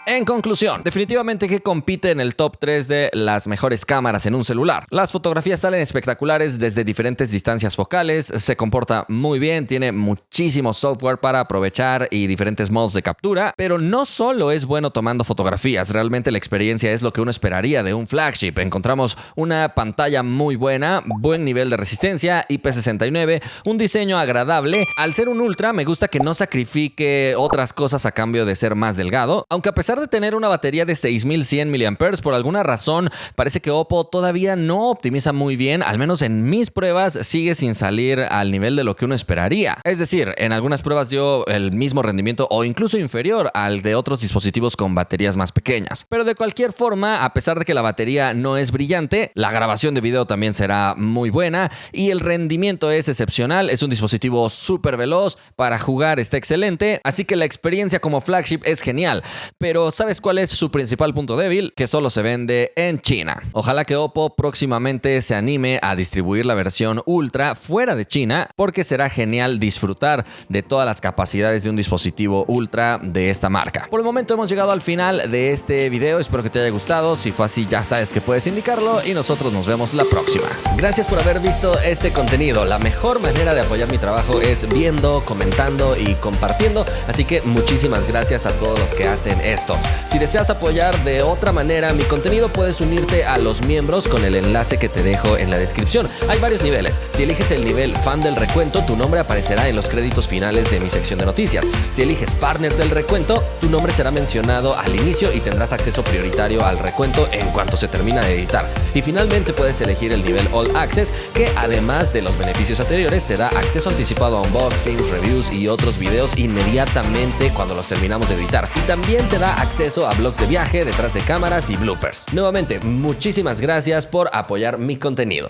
En conclusión, definitivamente que compite en el top 3 de las mejores cámaras en un celular. Las fotografías salen espectaculares desde diferentes distancias focales, se comporta muy bien, tiene muchísimo software para aprovechar y diferentes modos de captura, pero no solo es bueno tomando fotografías, realmente la experiencia es lo que uno esperaría de un flagship. Encontramos una pantalla muy buena, buen nivel de resistencia, IP69, un diseño agradable. Al ser un Ultra, me gusta que no sacrifique otras cosas a cambio de ser más delgado, aunque a pesar de tener una batería de 6100 mAh, por alguna razón parece que Oppo todavía no optimiza muy bien, al menos en mis pruebas sigue sin salir al nivel de lo que uno esperaría. Es decir, en algunas pruebas dio el mismo rendimiento o incluso inferior al de otros dispositivos con baterías más pequeñas. Pero de cualquier forma, a pesar de que la batería no es brillante, la grabación de video también será muy buena y el rendimiento es excepcional. Es un dispositivo súper veloz, para jugar está excelente, así que la experiencia como flagship es genial. Pero Pero ¿sabes cuál es su principal punto débil? Que solo se vende en China. Ojalá que Oppo próximamente se anime a distribuir la versión Ultra fuera de China, porque será genial disfrutar de todas las capacidades de un dispositivo Ultra de esta marca. Por el momento hemos llegado al final de este video, espero que te haya gustado. Si fue así, ya sabes que puedes indicarlo y nosotros nos vemos la próxima. Gracias por haber visto este contenido. La mejor manera de apoyar mi trabajo es viendo, comentando y compartiendo, así que muchísimas gracias a todos los que hacen esto. Si deseas apoyar de otra manera mi contenido, puedes unirte a los miembros con el enlace que te dejo en la descripción. Hay varios niveles. Si eliges el nivel fan del recuento, tu nombre aparecerá en los créditos finales de mi sección de noticias. Si eliges partner del recuento, tu nombre será mencionado al inicio y tendrás acceso prioritario al recuento en cuanto se termina de editar. Y finalmente puedes elegir el nivel All Access, que además de los beneficios anteriores te da acceso anticipado a unboxings, reviews y otros videos inmediatamente cuando los terminamos de editar. Y también te da acceso a vlogs de viaje, detrás de cámaras y bloopers. Nuevamente, muchísimas gracias por apoyar mi contenido.